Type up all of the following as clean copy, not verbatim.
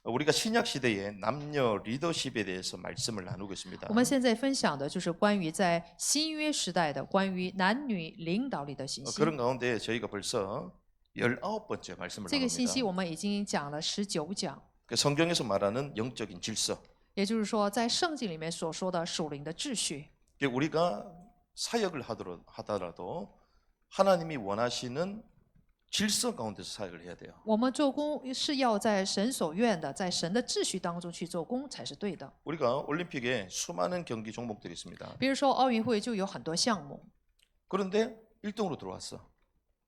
우리가 신약 시대의 남녀 리더십에 대해서 말씀을 나누고 있습니다. 我们现在分享的就是关于在新约时代的关于男女领导力的信息。 그런 가운데 저희가 벌써 19번째 말씀을 这个信息 나눕니다. 我们已经讲了19讲， 그 성경에서 말하는 영적인 질서. 也就是说，在圣经里面所说的属灵的秩序。 우리가 사역을 하더라도 하나님이 원하시는 질서 가운데서 사역을 해야 돼요. 我们做工是要在神所愿的，在神的秩序当中去做工才是对的。 우리가 올림픽에 수많은 경기 종목들이 있습니다. 比如说奥运会就有很多项目， 그런데 1등으로 들어왔어.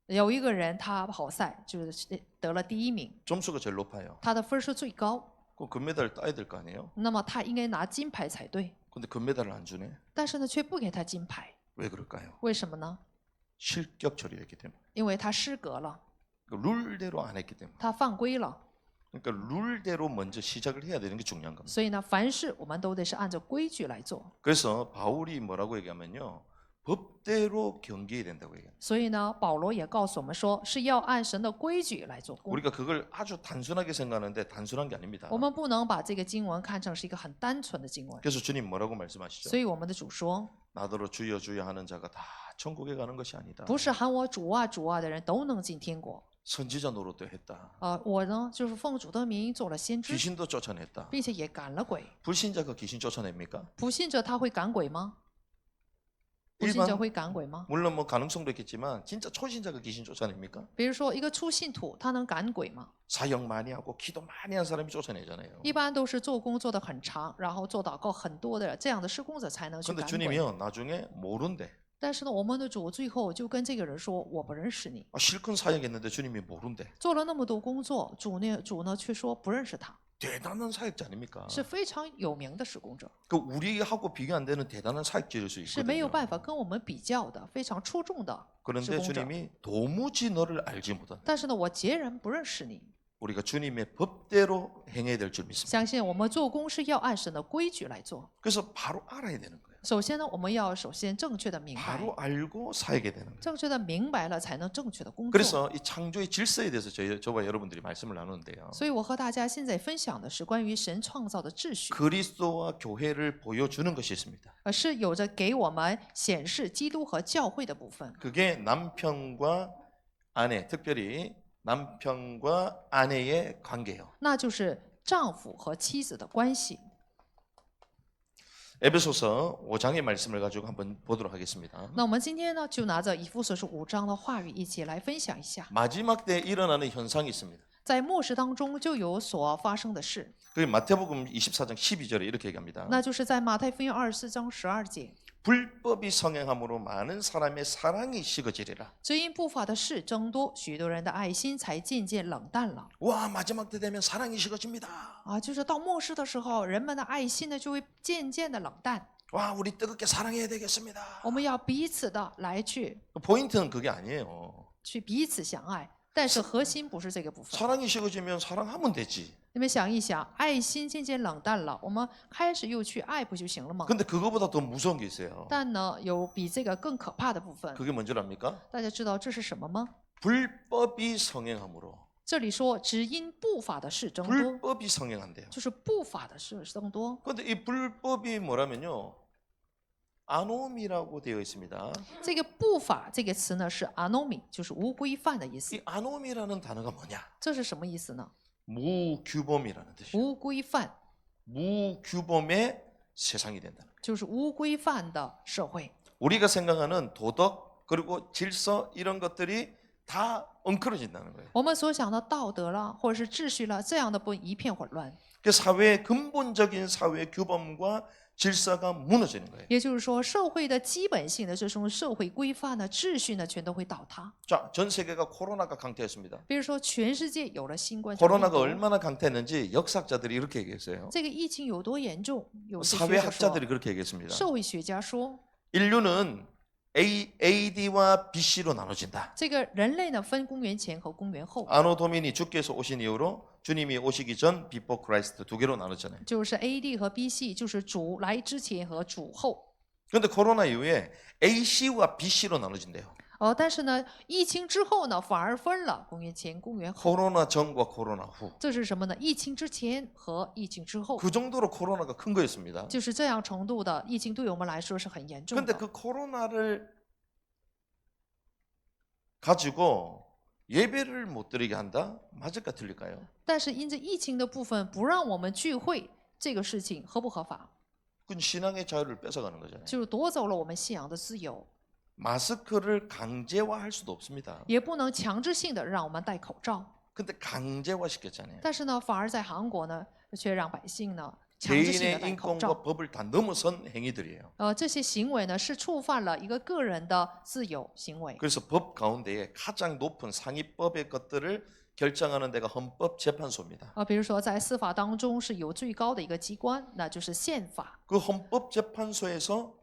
有一个人他跑赛就是得了第1名， 점수가 제일 높아요. 他的分数最高， 그 금메달을 따야 될 거 아니에요? 那么他应该拿金牌才对。 근데 금메달을 안 주네. 但是呢，却不给他金牌， 왜 그럴까요? 为什么呢？ 실격 처리했기 때문에. 因为他失格了， 룰대로 안 했기 때문에. 他犯规了。 그러니까 룰대로 먼저 시작을 해야 되는 게 중요한 겁니다. 所以呢，凡事我们都得是按照规矩来做。 그래서 바울이 뭐라고 얘기하면요. 법대로 경기해야 된다고 얘기해요. 所以呢，保罗也告诉我们说，是要按神的规矩来做工。 우리가 그걸 아주 단순하게 생각하는데 단순한 게 아닙니다. 我们不能把这个经文看成是一个很单纯的经文。 그래서 주님 뭐라고 말씀하시죠? 所以我们的主说， 나더러 주여 주여 하는 자가 다 천국에 가는 것이 아니다. 不是喊我主啊主啊的人都能进天国。 선지자 노릇도 했다. 我呢，就是奉主的名做了先知， 귀신도 쫓아냈다. 并且也赶了鬼。 불신자가 귀신 쫓아냅니까? 不信者他会赶鬼吗？不信者会赶鬼吗？ 물론 뭐 가능성도 있겠지만 진짜 초신자가 귀신 쫓아냅니까? 比如说一个初信徒，他能赶鬼吗？ 사역 많이 하고 기도 많이 한 사람이 쫓아내잖아요. 一般都是做工做得很长，然后做祷告很多的这样的施工者才能去 근데 赶鬼。 주님이요 나중에 모른대. 但是呢，我们的主最后就跟这个人说：“我不认识你。 실컷 사역했는데 주님이 모른대. ”做了那么多工作，主呢却说不认识他， 대단한 사역자 아닙니까? 是非常有名的施工者， 그 우리하고 비교 안 되는 대단한 사역자일 수 是没有 있거든요. 办法跟我们比较的，非常出众的施 그런데 工者。 주님이 도무지 너를 알지 못한다. 但是呢，我截然不认识你。 우리가 주님의 법대로 행해야 될 줄 믿습니다. 相信我们做工是要按神的规矩来做。 그래서 바로 알아야 되는 거예요. 首先呢，我们要首先正确的明白， 바로 알고 사역해야 되는 거예요. 正确的明白了才能正确的工作。 그래서 이 창조의 질서에 대해서 저와 여러분들이 말씀을 나누는데요. 所以我和大家现在分享的是关于神创造的秩序， 그리스도와 교회를 보여주는 것이 있습니다. 是有着给我们显示基督和教会的部分。 그게 남편과 아내, 특별히 남편과 아내의 관계예요. 那就是丈夫和妻子的关系。 에베소서 5장의 말씀을 가지고 한번 보도록 하겠습니다. 那我们今天呢，就拿着以弗所书5章的话语一起来分享一下， 마지막 때 일어나는 현상이 있습니다. 在末世当中就有所发生的事， 그게 마태복음 24장 12절에 이렇게 얘기합니다. 那就是在马太福音24章12节， 불법이 성행함으로 많은 사람의 사랑이 식어지리라. 只因不法的事增多，许多人的爱心才渐渐冷淡了。 와, 마지막 때 되면 사랑이 식어집니다. 就是到末世的时候，人们的爱心呢就会渐渐的冷淡。 와, 우리 뜨겁게 사랑해야 되겠습니다. 我们要彼此的来去 포인트는 그게 아니에요. 彼此相爱，但是核心不是这个部分。 사랑이 식어지면 사랑하면 되지. 你们想一想，爱心渐渐冷淡了，我们开始又去爱不就行了吗？ 근데 그거보다 더 무서운 게 있어요. 但呢，有比这个更可怕的部分。 그게 뭔지 압니까? 大家知道这是什么吗？ 불법이 성행함으로. 这里说只因不法的事增多， 불법이 성행한대요. 就是不法的事增多。 근데 이 불법이 뭐라면요. 아놈이라고 되어 있습니다. 这个不法这个词呢是 anomie，就是无规范的意思 이 。 아놈이라는 단어가 뭐냐? 这是什么意思呢？ 무규범이라는 뜻이에요. 无规范 무규범의 세상이 된다. 就是无规范的社会。 우리가 생각하는 도덕 그리고 질서 이런 것들이 다 엉클어진다는 거예요. 我们所想的道德啦，或者是秩序啦，这样的不一片混乱。 그 사회의 근본적인 사회 규범과 질서가 무너지는 거예요. 也就是说，社会的基本性的这种社会规范呢、秩序呢，全都会倒塌。 자, 전 세계가 코로나가 강퇴했습니다. 比如说，全世界有了新冠状病 코로나가 毒， 얼마나 강퇴했는지 역사학자들이 이렇게 얘기했어요. 这个疫情有多严重？有些学者 사회학자들이 说， 그렇게 얘기했습니다. 社会学家说， 인류는 AD와 BC로 나눠진다. 这个人类呢分公元前和公元后， 아노 도미니 주께서 오신 이후로 주님이 오시기 전 비포 크라이스트 두 개로 나눴잖아요. 就是 AD 和 BC，就是主来之前和主后。 그런데 코로나 이후에 AC와 BC로 나눠진대요. 但是呢，疫情之后呢，反而分了公元前、公元后。 코로나 전과 코로나 후. 这是什么呢？疫情之前和疫情之后， 그 정도로 코로나가 큰 거였습니다. 就是这样程度的疫情，对我们来说是很严重 근데 的。 그 코로나를 가지고 예배를 못 드리게 한다? 맞을까 틀릴까요? 但是因着疫情的部分不让我们聚会，这个事情合不合法？ 그건 신앙의 자유를 뺏어가는 거잖아요. 就是夺走了我们信仰的自由， 마스크를 강제화할 수도 없습니다. 也不能强制性的让我们戴口罩。 근데 강제화 시켰잖아요. 但是呢，反而在韩国呢，却让百姓呢强制性的 개인의 戴口 인권과 罩。 법을 다 넘어선 행위들이에요. 这些行为呢是触犯了一个个人的自由行为。 그래서 법 가운데에 가장 높은 상위법의 것들을 결정하는 데가 헌법재판소입니다. 比如说在司法当中是有最高的一个机关，那就是宪法。 그 헌법재판소에서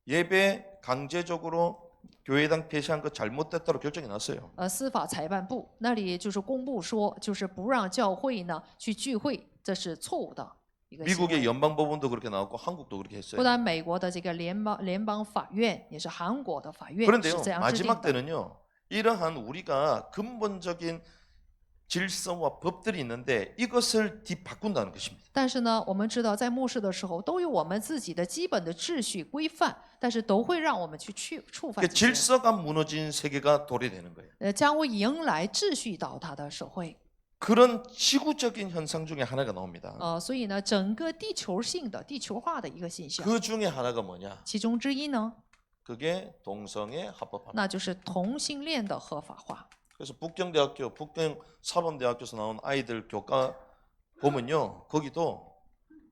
예배 강제적으로 교회당 폐쇄한 거 잘못됐다고 결정이 났어요. 司法裁判部那里就是公布说，就是不让教会呢去聚会，这是错误的一个行 미국의 为。 연방법원도 그렇게 나왔고 한국도 그렇게 不 했어요. 但美国的这个联邦法院，也是韩国的法院 그런데요, 是这样制定 마지막 的。 때는요, 이러한 우리가 근본적인 질서와 법들이 있는데 이것을 뒤바꾼다는 것입니다. 但是呢，我们知道在末世的时候，都有我们自己的基本的秩序规范，但是都会让我们去触犯 그러니까 这些， 질서가 무너진 세계가 도래되는 거예요. 将会迎来秩序倒塌的社会。 그런 지구적인 현상 중에 하나가 나옵니다. 所以呢，整个地球性的、地球化的一个现象， 그 중에 하나가 뭐냐? 其中之一呢， 그게 동성애 합법화. 那就是同性恋的合法化。 그래서 북경대학교, 북경사범대학교에서 나온 아이들 교과 보면요, 거기도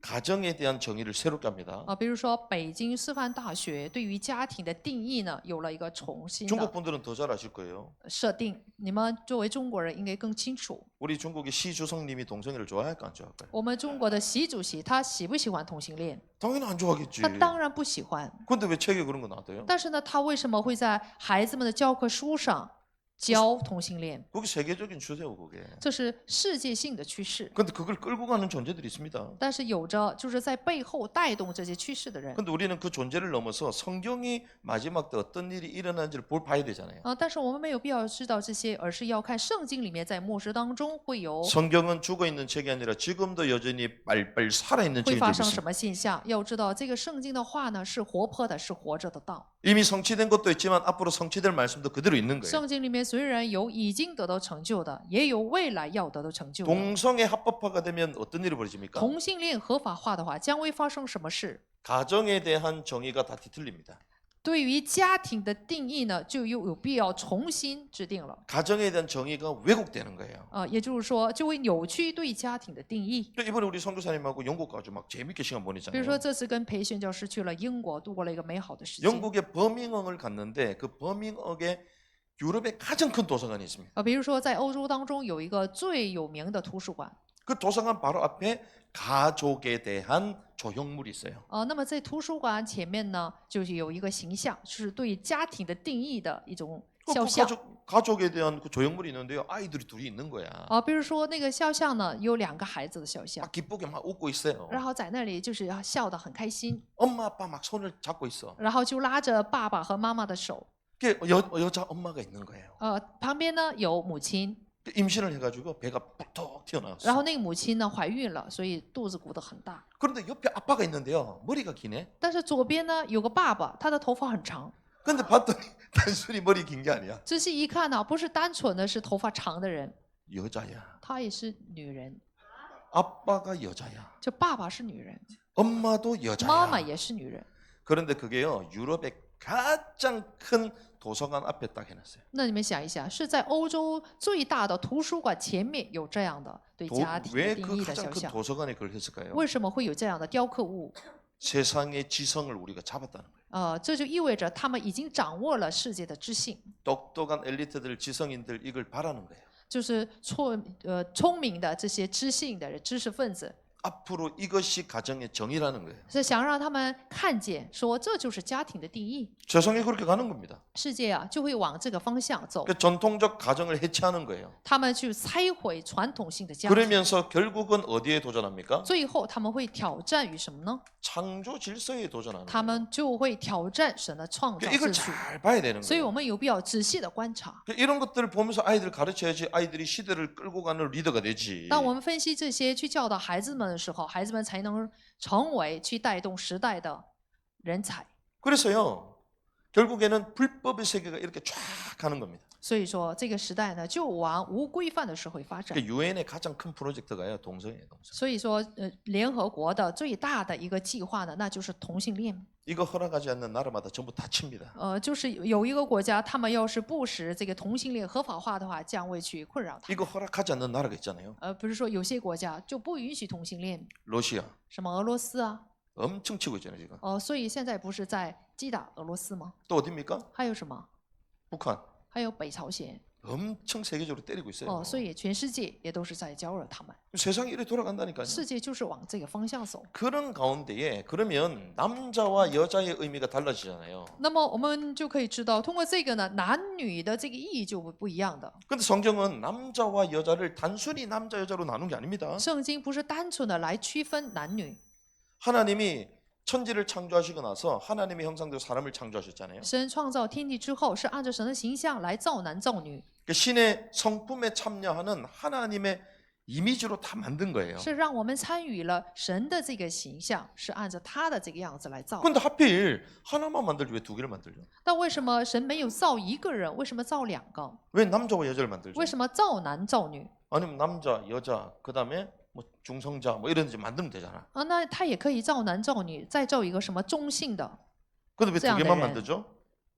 가정에 대한 정의를 새롭게 합니다. 比如说北京师范大学对于家庭的定义呢，有了一个重新 중국 的 분들은 더 잘 아실 거예요. 设定。你们作为中国人应该更清楚， 우리 중국의 시주성님이 동성애를 좋아할까 안 좋아할까요? 我们中国的习主席他喜不喜欢同性恋？ 당연히 안 좋아하겠지. 他当然不喜欢。 근데 왜 책에 그런 거 놔둬요? 但是呢，他为什么会在孩子们的教科书上教同性恋？ 그게 세계적인 추세고 그게. 这是世界性的趋势。 근데 그걸 끌고 가는 존재들이 있습니다. 但是有着就是在背后带动这些趋势的人。 근데 우리는 그 존재를 넘어서 성경이 마지막 때 어떤 일이 일어나는지를 봐야 되잖아요. 但是我们没有必要知道这些，而是要看圣经里面在末世当中会有 성경은 죽어 있는 책이 아니라 지금도 여전히 빨빨 살아 있는 会 책인 发 줄 生什 믿습니다. 么现象。要知道这个圣经的话呢是活泼的，是活着的道。 이미 성취된 것도 있지만 앞으로 성취될 말씀도 그대로 있는 거예요. 圣经里面虽然有已经得到成就的，也有未来要得到成就的。 동성애 합법화가 되면 어떤 일이 벌어집니까? 同性恋合法化的话，将会发生什么事？ 가정에 대한 정의가 다 뒤틀립니다. 对于家庭的定义呢，就有必要重新制定了。 가정에 대한 정의가 왜곡되는 거예요. 也就是说，就会扭曲对家庭的定义。 또 이번에 우리 선교사님하고 영국 가서 막 재밌게 시간 比如 보냈잖아요. 说，这次跟培训教师去了英国，度过了一个美好的时间。 영국의 버밍엄을 갔는데 그 버밍엄에 유럽의 가장 큰 도서관이 있습니다. 比如说在欧洲当中有一个最有名的图书馆。 그 도서관 바로 앞에 가족에 대한 조형물이 있어요. 那么在图书馆前面呢，就是有一个形象，是对家庭的定义的一种 그 肖像。 가족에 대한 그 조형물이 있는데요. 아이들이 둘이 있는 거야. 比如说那个肖像呢，有2个孩子的肖像， 막 기쁘게 막 웃고 있어요. 然后在那里就是笑得很开心， 엄마 아빠 막 손을 잡고 있어. 然后就拉着爸爸和妈妈的手。 그게 여자 엄마가 있는 거예요. 旁边呢有母亲， 임신을 해가지고 배가 푹 然 튀어나왔어. 后那个母亲呢怀孕了，所以肚子鼓得很大。 그런데 옆에 아빠가 있는데요. 머리가 기네. 但是左边呢有个爸爸，他的头发很长。 근데 봤더니 단순히 머리 긴 게 아니야. 仔细一看呢，不是单纯的是头发长的人， 여자야. 她也是女人， 아빠가 여자야. 就爸爸是女人， 엄마도 妈妈 여자야. 也是女人。 그런데 그게요. 유럽의 가장 큰 도서관 앞에 딱 해놨어요. 那你们想一想，是在欧洲最大的图书馆前面有这样的对家庭的 왜 定 그 义的 가장 肖 큰 像？ 도서관에 그걸 했을까요? 为什么会有这样的雕刻物？ 세상의 지성을 우리가 잡았다는 거예요. 这就意味着他们已经掌握了世界的知性， 똑똑한 엘리트들, 지성인들 이걸 바라는 거예요. 就是聪明的这些知性的人知识分子 앞으로 이것이 가정의 정의라는 거예요. 是想让他们看见，说这就是家庭的定义。 세상이 그렇게 가는 겁니다. 世界啊就会往这个方向走， 그 전통적 가정을 해체하는 거예요. 他们去拆毁传统性的家庭， 그러면서 결국은 어디에 도전합니까? 最后他们会挑战于什么呢？ 창조 질서에 도전하는 他 거예요. 们就会挑战神的创造 이걸 秩序。 잘 봐야 되는 所以我 거예요. 们有必要仔细的观察。 이런 것들을 보면서 아이들 가르쳐야지 아이들이 시대를 끌고 가는 리더가 되지. 当我们分析这些，去教导孩子们的时候，孩子们才能成为去带动时代的人才。 그래서요. 결국에는 불법의 세계가 이렇게 쫙 가는 겁니다. 所以说，这个时代呢，就往无规范的社会发展。 유엔의 가장 큰 프로젝트가요. 동성애예요. 동성. 所以说，联合国的最大的一个计划呢，那就是同性恋。 이거 허락하지 않는 나라마다 전부 다 칩니다. 就是有一个国家，他们要是不使这个同性恋合法化的话，将会去困扰他。 이거 허락하지 않는 나라가 있잖아요. 不是说有些国家就不允许同性恋， 러시아 什么俄罗斯啊， 엄청 치고 있잖아요 지금. 所以现在不是在击打俄罗斯吗？ 또 어디입니까? 还有什么？ 북한 还有北朝鲜。 엄청 세계적으로 때리고 있어요. 所以全世界也都是在招惹他们。 세상이 이렇게 돌아간다니까요. 世界就是往这个方向走。 그런 가운데에 그러면 남자와 여자의 의미가 달라지잖아요. 那么我们就可以知道，通过这个呢，男女的这个意义就不一样的。 근데 성경은 남자와 여자를 단순히 남자 여자로 나눈 게 아닙니다. 圣经不是单纯的来区分男女， 하나님이 천지를 창조하시고 나서 하나님의 형상대로 사람을 창조하셨잖아요. 神创造天地之后，是按照神的形象来造男造女， 그 신의 성품에 참여하는 하나님의 이미지로 다 만든 거예요. 是让我们参与了神的这个形象，是按照他的这个样子来造。 근데 하필 하나만 만들지 왜 두 개를 만들죠? 但为什么神没有造一个人？为什么造两个？ 왜 남자와 여자를 만들죠? 为什么造男造女？ 아니면 남자, 여자, 그다음에 뭐 중성자 뭐 이런 데 만들면 되잖아. 那他也可以造男造女，再造一个什么中性的， 근데 왜 두 짱 개만 네. 만들죠?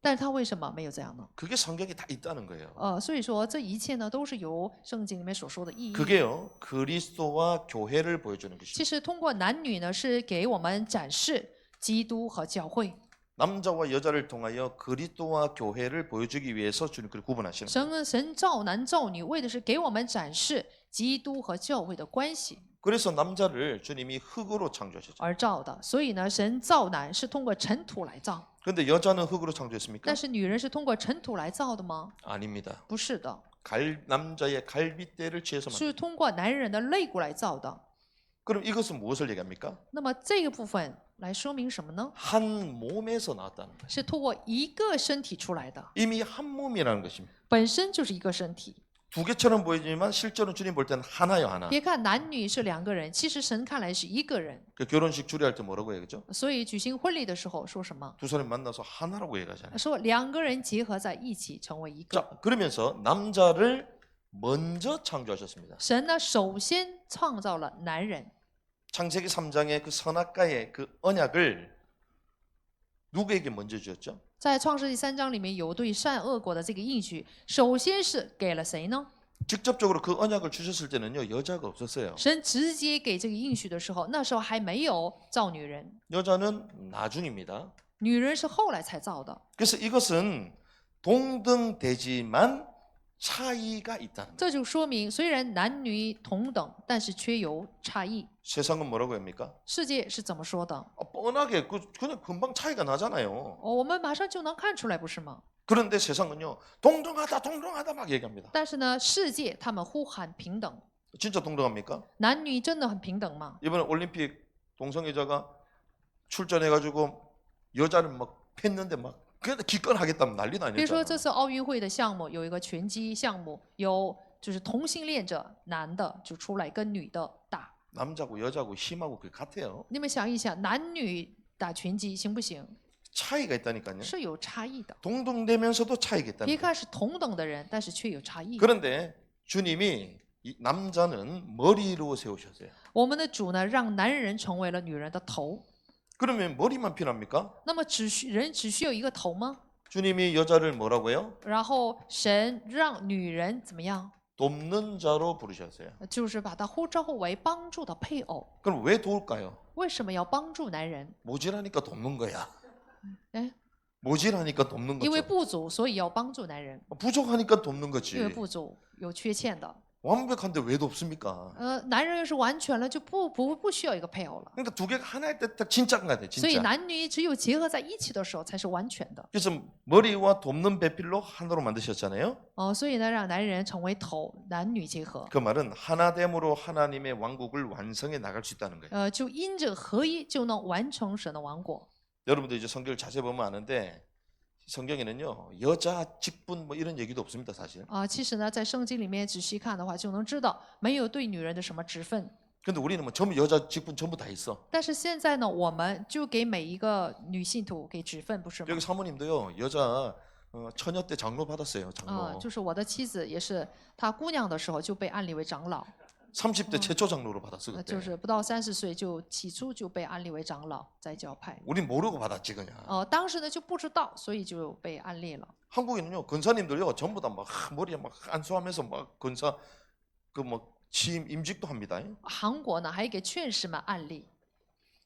但是他为什么没有这样呢？ 그게 성경에 다 있다는 거예요. 所以说这一切呢，都是由圣经里面所说的意义。 그게요 그리스도와 교회를 보여주는 其 것입니다. 实通过男女呢，是给我们展示基督和教会。 남자와 여자를 통하여 그리스도와 교회를 보여주기 위해서 주님 그를 구분하시는 거예요. 神造男造女，为的是给我们展示基督和教会的关系 그래서 남자를 주님이 흙으로 창조하셨죠. 而造的。所以呢，神造男是通过尘土来造， 그런데 여자는 흙으로 창조했습니까? 但是女人是通过尘土来造的吗？ 아닙니다. 不是的， 남자의 갈빗대를 취해서 是 만든. 通过男人的肋骨来造的。 그럼 이것은 무엇을 얘기합니까? 那么这个部分来说明什么呢？ 한 몸에서 나왔다는 거예요. 是通过一个身体出来的， 이미 한 몸이라는 것입니다. 本身就是一个身体。 두 개처럼 보이지만 실제로 주님 볼 때는 하나요 하나. 别看男女是两个人，其实神看来是一个人。 그 결혼식 주례할 때 뭐라고 해요, 그죠? 所以举行婚礼的时候说什么？ 두 사람이 만나서 하나라고 얘기하잖아요. 说两个人结合在一起成为一个。 자, 그러면서 남자를 먼저 창조하셨습니다. 神呢，首先创造了男人。 창세기 3장의 그 선악과의 그 언약을 누구에게 먼저 주었죠? 在创世纪3章里面有对善恶果的这个应许，首先是给了谁呢？ 직접적으로 그 언약을 주셨을 때는요 여자가 없었어요. 神直接给这个应许的时候，那时候还没有造女人， 여자는 나중입니다. 女人是后来才造的。 그래서 이것은 동등되지만 차이가 있다는 거예요. 这就说明，虽然男女同等，但是却有差异。 세상은 뭐라고 합니까? 世界是怎么说的？ 뻔하게 그냥 금방 차이가 나잖아요. 我们马上就能看出来，不是吗？ 그런데 세상은요 동등하다 동등하다 막 얘기합니다. 但是呢，世界他们呼喊平等， 진짜 동등합니까? 男女真的很平等吗？ 이번에 올림픽 동성애자가 출전해가지고 여자를 막 팼는데 막 그냥 기권하겠다면 난리 比如说 나뉘었잖아. 这次奥运会的项目有一个拳击项目，有就是同性恋者男的就出来跟女的打。 남자고 여자고 힘하고 그게 같아요. 你们想一想，男女打拳击行不行？ 차이가 있다니까요. 是有差异的。 동등되면서도 차이가 别 있다는 거예요. 看是同等的人，但是却有差异。 그런데 주님이 이 남자는 머리로 세우셨어요. 我们的主呢，让男人成为了女人的头。 그러면 머리만 필요합니까? 那么人只需要一个头吗？ 주님이 여자를 뭐라고요? 然后神让女人怎么样？ 돕는 자로 부르셨어요. 就是把他呼召为帮助的配偶。 그럼 왜 도울까요? 为什么要帮助男人？ 모질하니까 돕는 거야. 哎， 모질하니까 돕는 因为 거죠. 不足，所以要帮助男人。 부족하니까 돕는 因为 거지. 不足有缺欠的， 완벽한데 왜도 없습니까? 男人要是完全了，就不需要一个配偶了。 그러니까 두 개가 하나일 때 딱 진짜인 것 같아요. 所以 진짜. 男女只有结合在一起的时候才是完全的。 그래서 머리와 돕는 배필로 하나로 만드셨잖아요. 所以呢，让男人成为头，男女结合， 그 말은 하나됨으로 하나님의 왕국을 완성해 나갈 수 있다는 거예요. 就因着合一就能完成神的王国。 여러분들 이제 성경을 자세히 보면 아는데 성경에는요 여자 직분 뭐 이런 얘기도 없습니다 사실. 其实呢，在圣经里面仔细看的话，就能知道没有对女人的什么职分。 근데 우리는 뭐 전부 여자 직분 전부 다 있어. 但是现在呢，我们就给每一个女信徒给职分，不是吗？ 여기 사모님도요 여자 처녀 때 장로 받았어요. 장로. 就是我的妻子也是，她姑娘的时候就被安立为长老， 30대 최초 장로로 받았어 그때. 就是不到30岁就起初就被安立为长老，在教派。 우린 모르고 받았지 그냥. 当时呢就不知道，所以就被安立了。 한국에는요 권사님들요 전부 다 막 머리에 막 안수하면서 막 권사 그 뭐 취임 임직도 합니다. 韩国呢还给劝士们案例，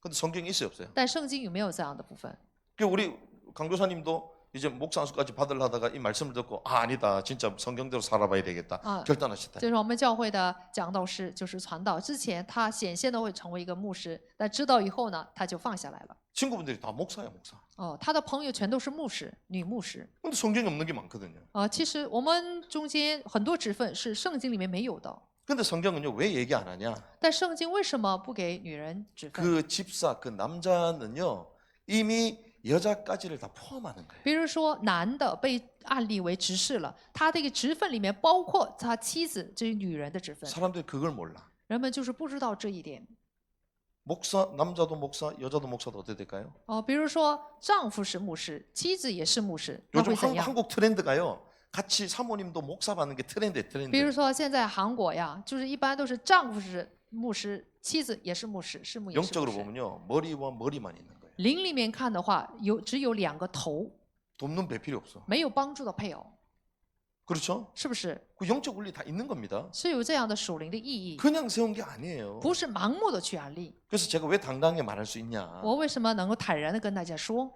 근데 성경에 있어요 없어요? 但圣经有没有这样的部分？ 그 우리 강조사님도 이제 목사 안수까지 받으려다가 이 말씀을 듣고 아니다 진짜 성경대로 살아봐야 되겠다 결단하셨다. 就是我们教会的讲道师，就是传道之前他显现的会成为一个牧师，但知道以后呢，他就放下来了。 친구분들이 다 목사야 목사. 他的朋友全都是牧师，女牧师。 근데 성경에 없는 게 많거든요. 其实我们中间很多职分是圣经里面没有的， 근데 성경은요 왜 얘기 안 하냐? 但圣经为什么不给女人职分？ 그 집사 그 남자는요 이미 여자까지를 다 포함하는 거예요. 比如说男的被案例为执事了，他这个职分里面包括他妻子这是女人的职分， 사람들이 그걸 몰라. 人们就是不知道这一点。 목사 남자도 목사 여자도 목사도 어떻게 될까요? 比如说丈夫是牧师，妻子也是牧师，那 요즘 会怎样？ 한국 트렌드가요. 같이 사모님도 목사 받는 게 트렌드예요 比如 트렌드. 说现在韩国呀，就是一般都是丈夫是牧师，妻子也是牧师，师母也是牧 영적으로 师。 보면요 머리와 머리만 있는 거예요. 灵里面看的话，只有2个头， 돕는 배 필요 없어. 没有帮助的配偶， 그렇죠? 是不是？ 그 영적 원리 다 있는 겁니다. 是有这样的属灵的意义， 그냥 세운 게 아니에요. 不是盲目的去安利。 그래서 제가 왜 당당하게 말할 수 있냐? 我为什么能够坦然的跟大家说？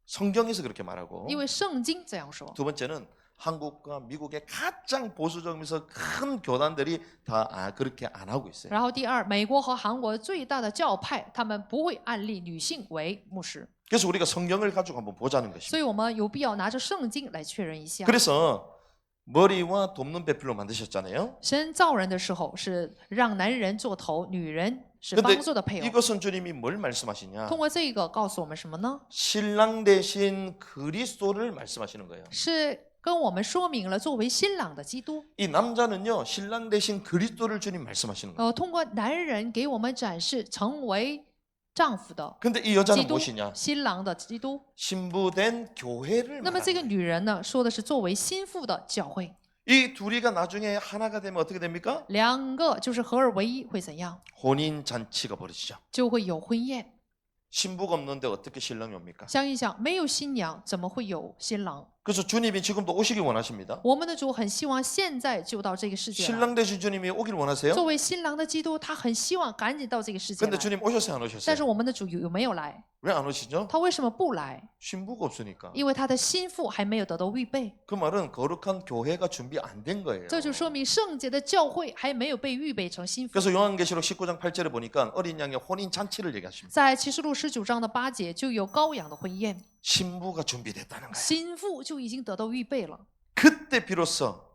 성경에서 그렇게 말하고 因为圣经这样说。 두 번째는 한국과 미국의 가장 보수적이면서 큰 교단들이 다 그렇게 안 하고 있어요. 然后第二，美国和韩国最大的教派，他们不会安利女性为牧师， 그래서 우리가 성경을 가지고 한번 보자는 所 것입니다. 以我们有必要拿着圣经来确认一下。 그래서 머리와 돕는 배필로 만드셨잖아요. 神造人的时候是让男人做头，女人是 근데 帮助的配偶。 이것은 주님이 뭘 말씀하시냐? 通过这个告诉我们什么呢？ 신랑 대신 그리스도를 말씀하시는 거예요. 是跟我们说明了作为新郎的基督。 이 남자는요 신랑 대신 그리스도를 주님 말씀하시는 거예요. 通过男人给我们展示成为丈夫的 근데 이 基 여자는 督， 무엇이냐? 新郎的基督。 신부된 교회를 那么这个 말하는 거예요. 女人呢，说的是作为心腹的教会。 이 둘이가 나중에 하나가 되면 어떻게 됩니까? 2个就是合而为一，会怎样？ 혼인 잔치가 벌어지죠. 就会有婚宴。 신부가 없는데 어떻게 신랑이 옵니까? 想一想，没有新娘，怎么会有新郎？ 그래서 주님이 지금도 오시길 원하십니다. 我们的主很希望现在就到这个世界来。 신랑 되신 주님이 오길 원하세요? 作为新郎的基督，他很希望赶紧到这个世界 근데 来。 주님 오셨어요 안 但 오셨어요? 是我们的主有没有来？ 왜 안 오시죠? 他为什么不来？ 신부가 없으니까. 因为他的心腹还没有得到预备。 그 말은 거룩한 교회가 준비 안 된 거예요. 这就说明圣洁的教会还没有被预备成心腹。 그래서 요한계시록 19장 8절에 보니까 어린 양의 혼인 잔치를 얘기하십니다. 在启示录19章的8节就有羔羊的婚宴， 신부가 준비됐다는 거예요. 心腹就已经得到预备了。 그때 비로소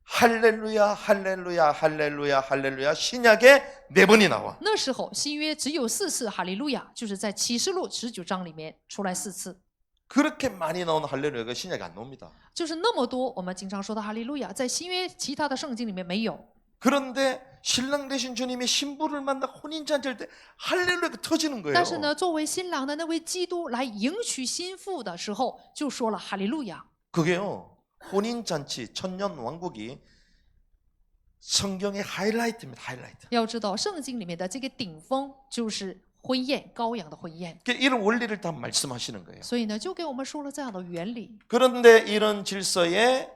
할렐루야 할렐루야 할렐루야 할렐루야 신약에 4번이 나와. 那时候新约只有4次哈利路亚，就是在启示录19章里面出来4次， 그렇게 많이 나오는 할렐루야가 신약에 안 나옵니다. 就是那么多我们经常说的哈利路亚，在新约其他的圣经里面没有。 그런데 신랑 되신 주님이 신부를 만나 혼인 잔치할 때 할렐루야가 터지는 거예요. 但是呢，作为新郎的那位基督来迎娶新妇的时候，就说了哈利路亚。 그게요. 혼인 잔치 천년 왕국이 성경의 하이라이트입니다. 하이라이트. 要知道，圣经里面的这个顶峰就是婚宴，羔羊的婚宴。 이런 원리를 다 말씀하시는 거예요. 所以呢，就给我们说了这样的原理。 그런데 이런 질서에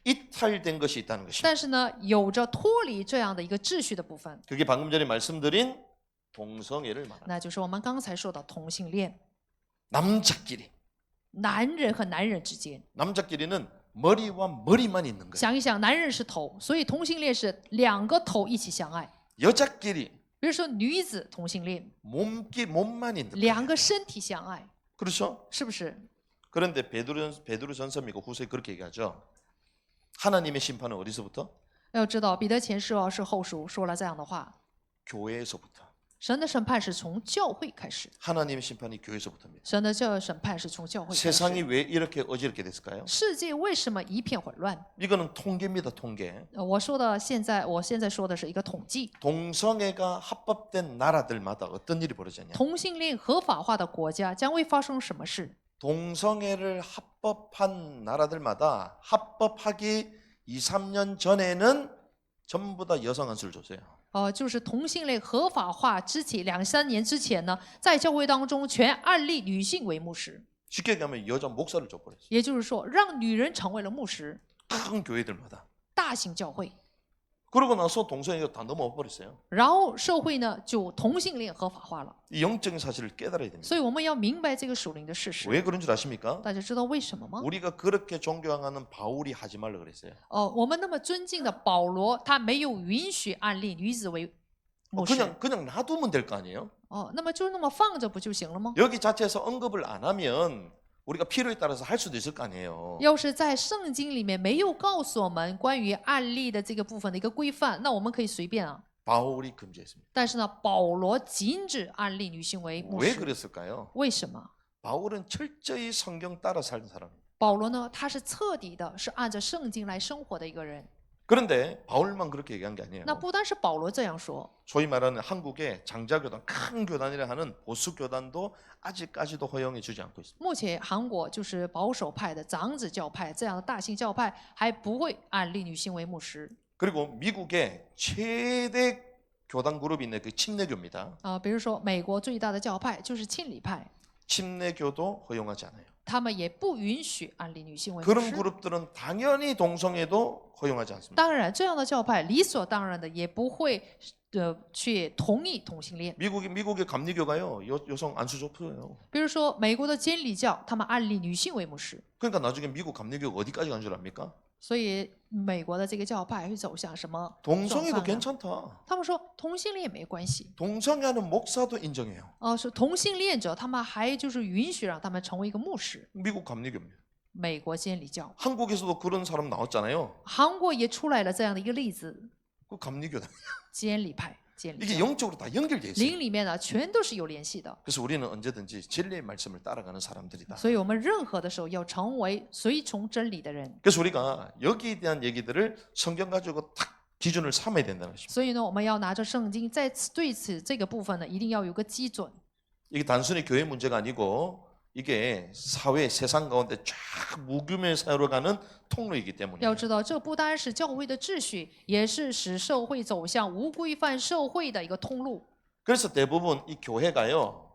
이탈된 것이 있다는 것입니다. 但是呢，有着脱离这样的一个秩序的部分， 그게 방금 전에 말씀드린 동성애를 말합니다. 那就是我们刚才说的同性恋， 남자끼리. 男人和男人之间， 남자끼리는 머리와 머리만 있는 거예요. 想一想，男人是头，所以同性恋是两个头一起相爱。 여자끼리 比如说女子同性恋， 몸만 있는 거예요. 两个身体相爱， 그렇죠? 是不是？ 그런데 베드로전서 믿고 후서에 그렇게 얘기하죠. 하나님의 심판은 어디서부터? 要知道，彼得前书是后书说了这样的话： 교회에서부터. 神的审判是从教会开始， 하나님의 심판이 교회에서부터입니다. 神的审判是从教会开 세상이 始。 왜 이렇게 어지럽게 됐을까요? 世界为什么一片混乱？ 이거는 통계입니다. 통계. 我现在说的是一个统计， 동성애가 합법된 나라들마다 어떤 일이 벌어졌냐? 同性恋合法化的国家将会发生什么事？ 동성애를 합법한 나라들마다 합법하기 2, 3년 전에는 전부 다 여성 안수를 줬어요. 就是同性恋合法化之前2-3年之前呢，在教会当中全案例女性为牧师， 쉽게 얘기하면 여자 목사를 줘버렸어요. 也就是说让女人成为了牧师， 큰 교회들마다. 大型教会。 그러고 나서 동성애가 다 넘어와 버렸어요. 然后社会呢就同性恋合法化了， 이 영적인 사실을 깨달아야 됩니다. 所以我们要明白这个属灵的事实。 왜 그런 줄 아십니까? 大家知道为什么吗？ 우리가 그렇게 존경하는 바울이 하지 말라 그랬어요. 我们那么尊敬的保罗，他没有允许案例女子为牧师。 그냥 놔두면 될 거 아니에요? 那么就那么放着不就行了吗？ 여기 자체에서 언급을 안 하면 우리가 필요에 따라서 할 수도 있을 거 아니에요. 要是在圣经里面没有告诉我们关于案例的这个部分的一个规范，那我们可以随便啊。 바울이 금지했습니다. 但是呢，保罗禁止案例女性为牧 왜 师。 그랬을까요? 为什么？ 바울은 철저히 성경 따라 살던 사람입니다. 保罗呢，他是彻底的，是按照圣经来生活的一个人。 그런데 바울만 그렇게 얘기한 게 아니에요. 那不单是保罗这样说， 소위 말하는 한국의 장자교단, 큰 교단이라 하는 보수 교단도 아직까지도 허용해 주지 않고 있습니다. 目前韩国就是保守派的长子教派这样的大型教派还不会按立女性为牧师。 그리고 미국의 최대 교단 그룹이 있는 그 침례교입니다. 比如说美国最大的教派就是庆理派， 침례교도 허용하지 않아요. 他们也不允许按立女性为牧 그런 师。 그룹들은 당연히 동성애도 허용하지 않습니다. 当然，这样的教派理所当然的也不会去同意同性恋。 미국의 감리교가요 여성 안수 줬어요. 比如说美国的监理教，他们按立女性为牧师， 그러니까 나중에 미국 감리교가 어디까지 간 줄 압니까? 所以美国的这个教派会走向什么状 동성애도 况呢？ 괜찮다. 他们说同性恋没关系。 동성애하는 목사도 인정해요. 是同性恋者，他们还就是允许让他们成为一个牧师。 미국 감리교입니다. 美国监理教， 한국에서도 그런 사람 나왔잖아요. 韩国也出来了这样的一个例子， 그 감리교다. 监理派、监理 이게 教， 영적으로 다 연결돼 있어요. 灵里面呢全都是有联系的。 그래서 우리는 언제든지 진리의 말씀을 따라가는 사람들이다. 所以我们任何的时候要成为随从真理的人。 그래서 우리가 여기에 대한 얘기들을 성경 가지고 딱 기준을 삼아야 된다는 것입니다. 所以呢，我们要拿着圣经，在对此这个部分呢，一定要有个基准。 이게 단순히 교회 문제가 아니고 이게 사회 세상 가운데 쫙 무규모의 사회로 가는 통로이기 때문에 要知道，这不单是教会的秩序，也是使社会走向无规范社会的一个通路。 그래서 대부분 이 교회가요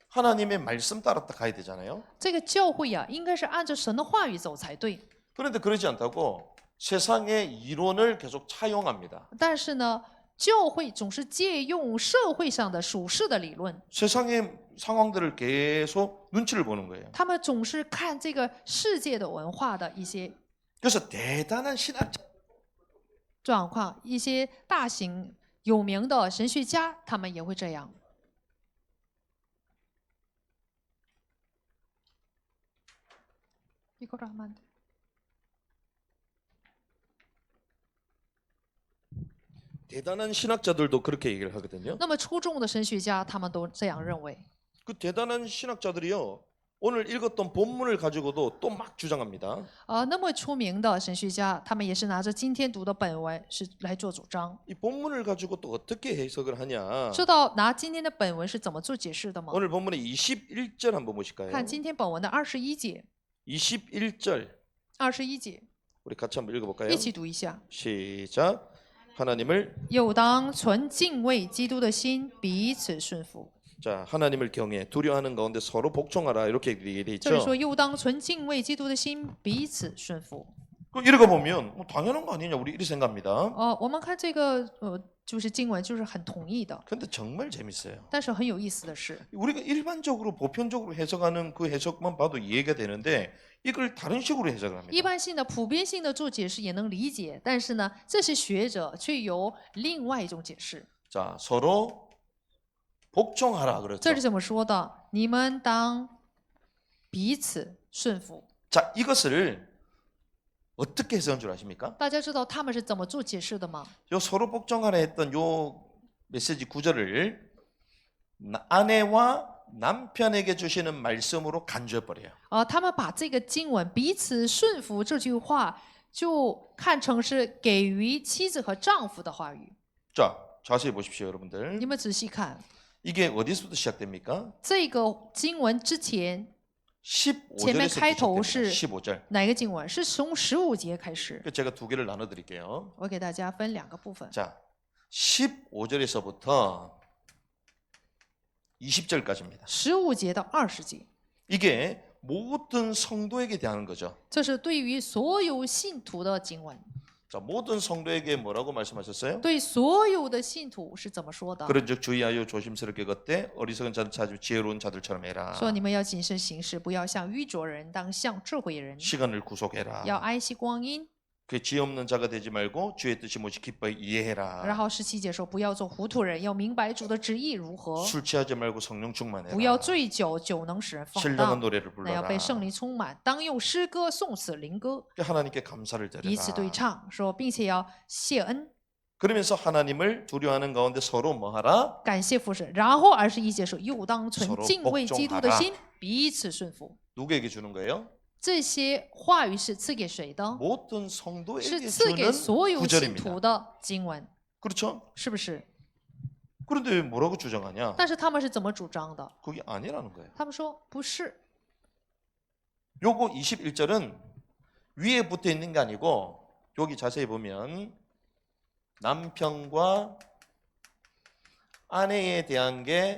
하나님의 말씀 따라 가야 되잖아요. 这个教会呀、应该是按照神的话语走才对。 그런데 그러지 않다고 세상의 이론을 계속 차용합니다. 但是呢，教会总是借用社会上的属世的理论， 세상의 상황들을 계속 눈치를 보는 거예요. 他们总是看这个世界的文化的一些 그래서 대단한 신학자 状况，一些大型有名的神学家，他们也会这样。 이거를 하면 안 돼. 대단한 신학자들도 그렇게 얘기를 하거든요. 那么出众的神学家，他们都这样认为。 그 대단한 신학자들이요 오늘 읽었던 본문을 가지고도 또 막 주장합니다. 那么出名的神学家，他们也是拿着今天读的本文是来做主张。 이 본문을 가지고 또 어떻게 해석을 하냐? 知道拿今天的本文是怎么做解释的吗？ 오늘 본문의 21절 한번 보실까요? 看今天本文的21节， 21절 21节 우리 같이 한번 읽어볼까요? 一起读一下。 시작. 하나님을 又当存敬畏基督的心，彼此顺服。 자 하나님을 경외 두려워하는 가운데 서로 복종하라 이렇게 얘기돼 这里 있죠. 说，又当存敬畏基督的心，彼此顺服。그 이러고 보면 뭐 당연한 거 아니냐 우리 이렇게 생각합니다. 我们看这个就是经文就是很同意的， 근데 정말 재밌어요. 但是很有意思的是， 우리가 일반적으로 보편적으로 해석하는 그 해석만 봐도 이해가 되는데 이걸 다른 식으로 해석을 一 합니다. 般性的、普遍性的做解释也能理解，但是呢，这些学者却有另外一种解释。 자, 서로 복종하라 这 그랬죠. 是怎么说的？你们当彼此顺服。 자, 이것을 어떻게 해석한 줄 아십니까? 大家知道他们是怎么做解释的吗？ 요 서로 복종하라 했던 요 메시지 구절을 아내와 남편에게 주시는 말씀으로 간주해 버려요. 他们把这个经文“彼此顺服”这句话就看成是给予妻子和丈夫的话语。 자, 자세히 보십시오, 여러분들. 你们仔细看， 이게 어디서부터 시작됩니까? 这个经文之前 15절에서 开头是 15절. 哪个经文？是从15节开始。 제가 두 개를 나눠 드릴게요. 我给大家分两个部分。 자, 15절에서부터 20절까지입니다. 15节到20节， 이게 모든 성도에게 대한 거죠. 这是对于所有信徒的经文。 자, 모든 성도에게 뭐라고 말씀하셨어요? 对所有的信徒是怎么说的？ 그런즉 주의하여 조심스럽게 걷되 어리석은 자들 찾으 지혜로운 자들처럼 해라. 说你们要谨慎行事，不要像愚拙人，当像智慧人， 시간을 구속해라. 要爱惜光阴。 그 지혜 없는 자가 되지 말고 주의 뜻이 무엇이 기뻐 然 이해해라. 后17节说，不要做糊涂人，要明白主的旨意如何。 술 취하지 말고 성령 충만해라. 不要醉酒，酒能使人放 신령한 荡。 노래를 那要 불러라. 被圣灵充满，当用诗歌、颂词、灵歌 하나님께 감사를 彼此对 드려라. 唱，说，并且要谢恩， 그러면서 하나님을 두려워하는 가운데 서로 뭐하라? 感谢父神。然后21节说，又当存 서로 敬畏基督的 복종하라. 心，彼此顺服。 누구에게 주는 거예요? 这些话语是赐给谁的？ 모든 是 성도에게 赐给 주는 所有信 구절입니다. 徒的经文， 그렇죠? 是不是？ 그런데 왜 뭐라고 주장하냐? 但是他们是怎么主张的？ 그게 아니라는 거예요. 他们说不是。 요거 21절은 위에 붙어 있는 게 아니고 여기 자세히 보면 남편과 아내에 대한 게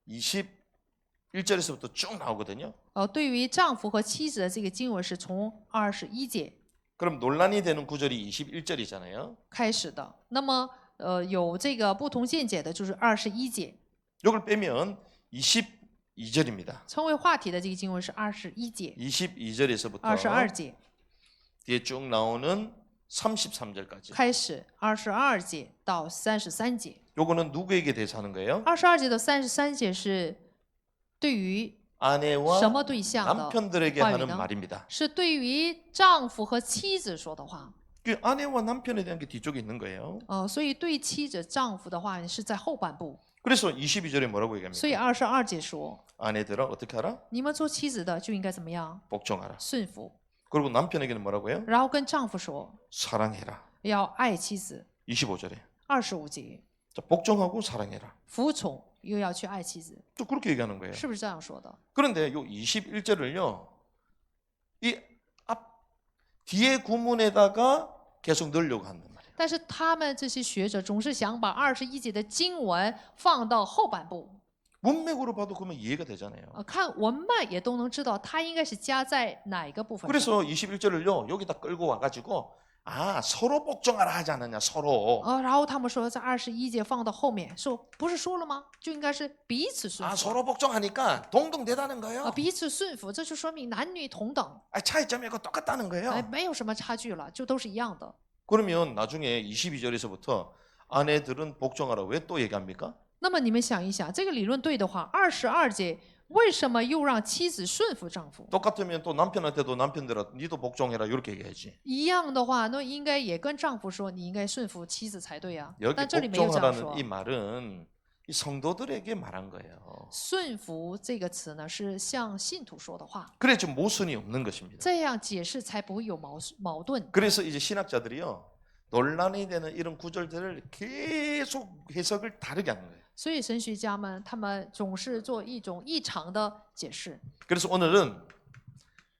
21절에서부터 쭉 나오거든요. 对于丈夫和妻子的这个经文是从21节 그럼 논란이 되는 구절이 21절이잖아요. 开始的。那么有这个不同见解的就是21节， 이걸 빼면 22절입니다. 成为话题的这个经文是21节、 22절에서부터 22节 뒤에 쭉 나오는 33절까지. 开始，22节到33节。 요거는 누구에게 대해서 하는 거예요? 22节到33节是对于 아내와 什么对象的？ 남편들에게 화요 하는 는 말입니다. 是对于丈夫和妻子说的话。 그 아내와 남편에 대한 게 뒤쪽에 있는 거예요. 所以对妻子、丈夫的话是在后半部。 그래서 22절에 뭐라고 所以 얘기합니까? 22节说， 아내들아 어떻게 하라? 你们做妻子的就应该怎么样？ 복종하라. 顺服。 그리고 남편에게는 뭐라고요? 然后跟丈夫说， 사랑해라. 要爱妻子。 25절에. 25节， 자, 복종하고 사랑해라. 服从又要去爱妻子， 또 그렇게 얘기하는 거예요. 是不是这样说的？ 그런데 요 21절을요. 이 앞 뒤에 구문에다가 계속 넣으려고 한단 말이에요. 但是他们这些学者总是想把21节的经文放到后半部， 문맥으로 봐도 그러면 이해가 되잖아요. 看文脉也都能知道它应该是加在哪一个部分上。 그래서 21절을요. 여기다 끌고 와 가지고 아, 서로 복종하라 하지 않느냐, 서로. 然后他们说在21节放到后面，说不是说了吗？就应该是彼此顺 아, 服。 서로 복종하니까 동등되다는 거예요. 彼此顺服，这就说明男女同等， 아, 차이점이 없고 똑같다는 거예요. 没有什么差距了，就都是一样的。 그러면 나중에 22절에서부터 아내들은 복종하라 왜 또 얘기합니까? 那么你们想一想，这个理论对的话，22节为什么又让妻子顺服丈夫？ 똑같으면 또 남편한테도 남편들아 니도 복종해라 이렇게 얘기해야지. 一样的话，那应该也跟丈夫说，你应该顺服妻子才对呀、 여기 但这里没有这样说 복종하라는 이 。 말은 이 성도들에게 말한 거예요. 顺服这个词呢，是向信徒说的话， 그래 좀 모순이 없는 것입니다. 这样解释才不会有矛盾。 그래서 이제 신학자들이요 논란이 되는 이런 구절들을 계속 해석을 다르게 하는 거예요. 所以神学家们他们总是做一种异常的解释。 그래서 오늘은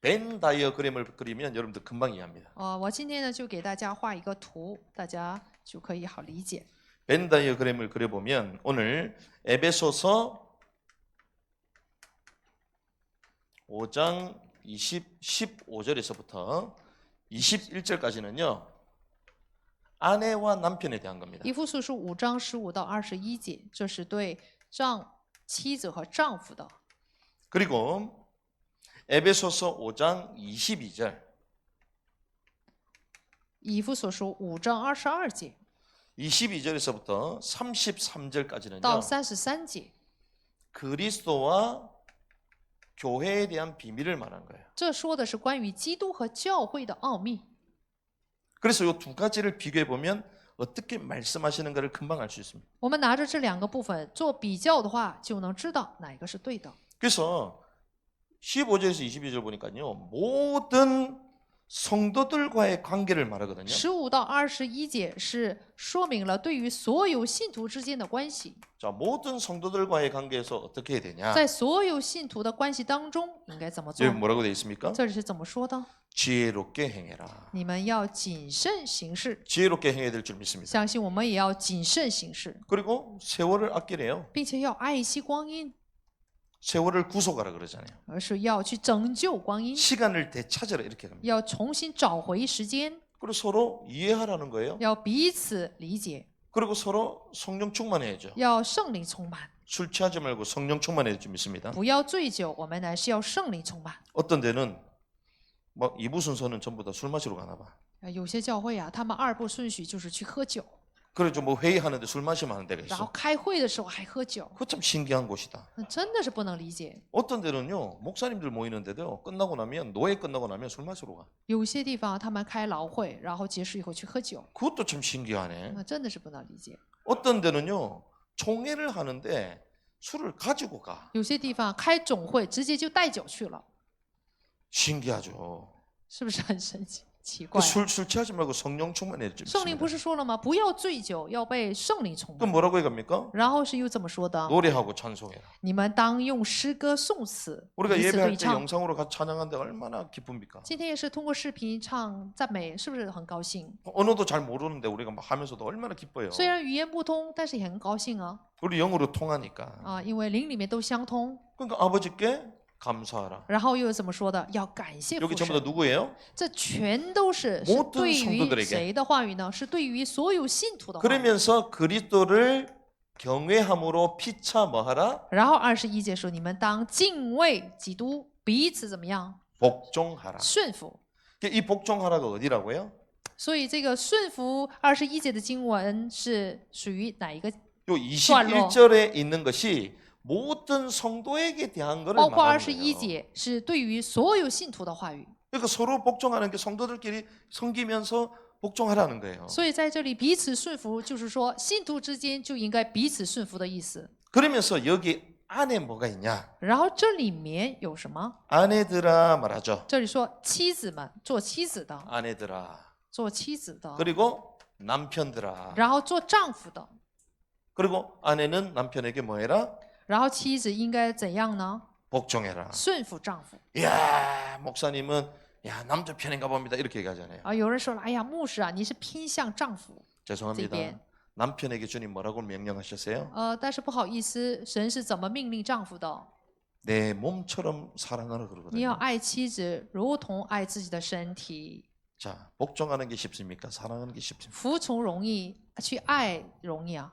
벤 다이어그램을 그리면 여러분들 금방 이해합니다. 我今天呢就给大家画一个图，大家就可以好理解。 벤 다이어그램을 그려보면 오늘 에베소서 5장 15절에서부터 21절까지는요. 아내와 남편에 대한 겁니다. 以弗所书5章15到21节，这是对妻子和丈夫的。 그리고 에베소서 5장 22절. 以弗所书5章22节 22절에서부터 33절까지는요. 到33节， 그리스도와 교회에 대한 비밀을 말한 거예요. 这说的是关于基督和教会的奥秘。 그래서 이 두 가지를 비교해 보면 어떻게 말씀하시는가를 금방 알 수 있습니다. 我们拿着这两个部分做比较的话，就能知道哪个是对的。 그래서 15절에서 22절 보니까요. 모든 성도들과의 관계를 말하거든요. 15到21节是说明了对于所有信徒之间的关系， 자, 모든 성도들과의 관계에서 어떻게 해야 되냐? 在所有信徒的关系当中应该怎么做 여기 ？ 뭐라고 되어 있습니까? 这里是怎么说的？ 지혜롭게 행해라. 你们要谨慎行事， 지혜롭게 행해야 될 줄 믿습니다. 相信我们也要谨慎行事， 그리고 세월을 아끼래요. 并且要爱惜光阴， 세월을 구속하라 그러잖아요. 而是要去拯救光阴， 시간을 되찾으라 이렇게 합니다. 要重新找回时间， 그리고 서로 이해하라는 거예요. 要彼此理解， 그리고 서로 성령 충만해야죠. 要圣灵充满， 술 취하지 말고 성령 충만해야 될 줄 믿습니다. 不要醉酒，我们乃是要圣灵充满。 어떤 데는 막 2부 순서는 전부 다 술 마시러 가나 봐. 有些教会啊，他们2步顺序就是去喝酒， 그래서 뭐 회의하는데 술 마시면 하는 데가 然后 있어. 开会的时候还喝酒， 그거 참 신기한 곳이다. 那真的是不能理解。 어떤 데는요. 목사님들 모이는데도 끝나고 나면 노예 끝나고 나면 술 마시러 가. 有些地方他们开劳会，然后结束以后去喝酒， 그것도 참 신기하네. 那真的是不能理解。 어떤 데는요. 총회를 하는데 술을 가지고 가. 有些地方开总会直接就带酒去了， 신기하죠. 是不是很神奇？奇怪 그 。 술 취하지 말고 성령 충만해야 될 줄 圣灵不 믿습니다. 是说了吗？不要醉酒，要被圣灵充 그럼 满。 뭐라고 해갑니까? 然后是又怎么说的？ 노래하고 찬송해라. 你们当用诗歌颂词 우리가 彼此 예배할 对 때 唱。 영상으로 같이 찬양하는데 얼마나 기쁩니까? 今天也是通过视频唱赞美，是不是很高兴？ 언어도 잘 모르는데 우리가 막 하면서도 얼마나 기뻐요. 虽然语言不通，但是也很高兴啊 우리 영으로 통하니까. 啊，因为灵里面都相通。 그러니까 아버지께 감사하라. 然后又怎么说的？要感谢 여기 父 전부 다 神。 누구예요? 这全都是 모든 对 성도들에게 于谁的话语呢？是对于所有信徒的话语。 그러면서 그리스도를 경외함으로 피차 뭐하라? 然后21节说：“你们当敬畏基督，彼此怎么样？ 복종하라. 顺服。 이 복종하라가 어디라고요? ”所以这个顺服21节的经文是属于哪一个？ 요 21절에 있는 것이 모든 성도에게 대한 것을 包括 말하는 21 거예요. 节是对于所有信徒的话语。 그러니까 서로 복종하는 게 성도들끼리 섬기면서 복종하라는 거예요. 所以在这里彼此顺服，就是说信徒之间就应该彼此顺服的意思。 그러면서 여기 안에 뭐가 있냐? 然后这里面有什么？ 아내들아 말하죠. 这里说妻子们，做妻子的， 아내들아. 做妻子的， 그리고 남편들아. 然后做丈夫的， 그리고 아내는 남편에게 뭐 해라? 然后妻子应该怎样呢？ 복종해라. 顺服丈夫。 이야, 목사님은 야, 남자 편인가 봅니다. 이렇게 얘기하잖아요. 啊，有人说了，哎呀，牧师啊，你是偏向丈夫。 죄송합니다. 네. 남편에게 주님 뭐라고 명령하셨어요? 但是不好意思，神是怎么命令丈夫的？ 내 몸처럼 사랑하라 你要 그러거든요. 爱妻子，如同爱自己的身体。 자, 복종하는 게 쉽습니까? 사랑하는 게 쉽습니까? 服从容易，去爱容易啊。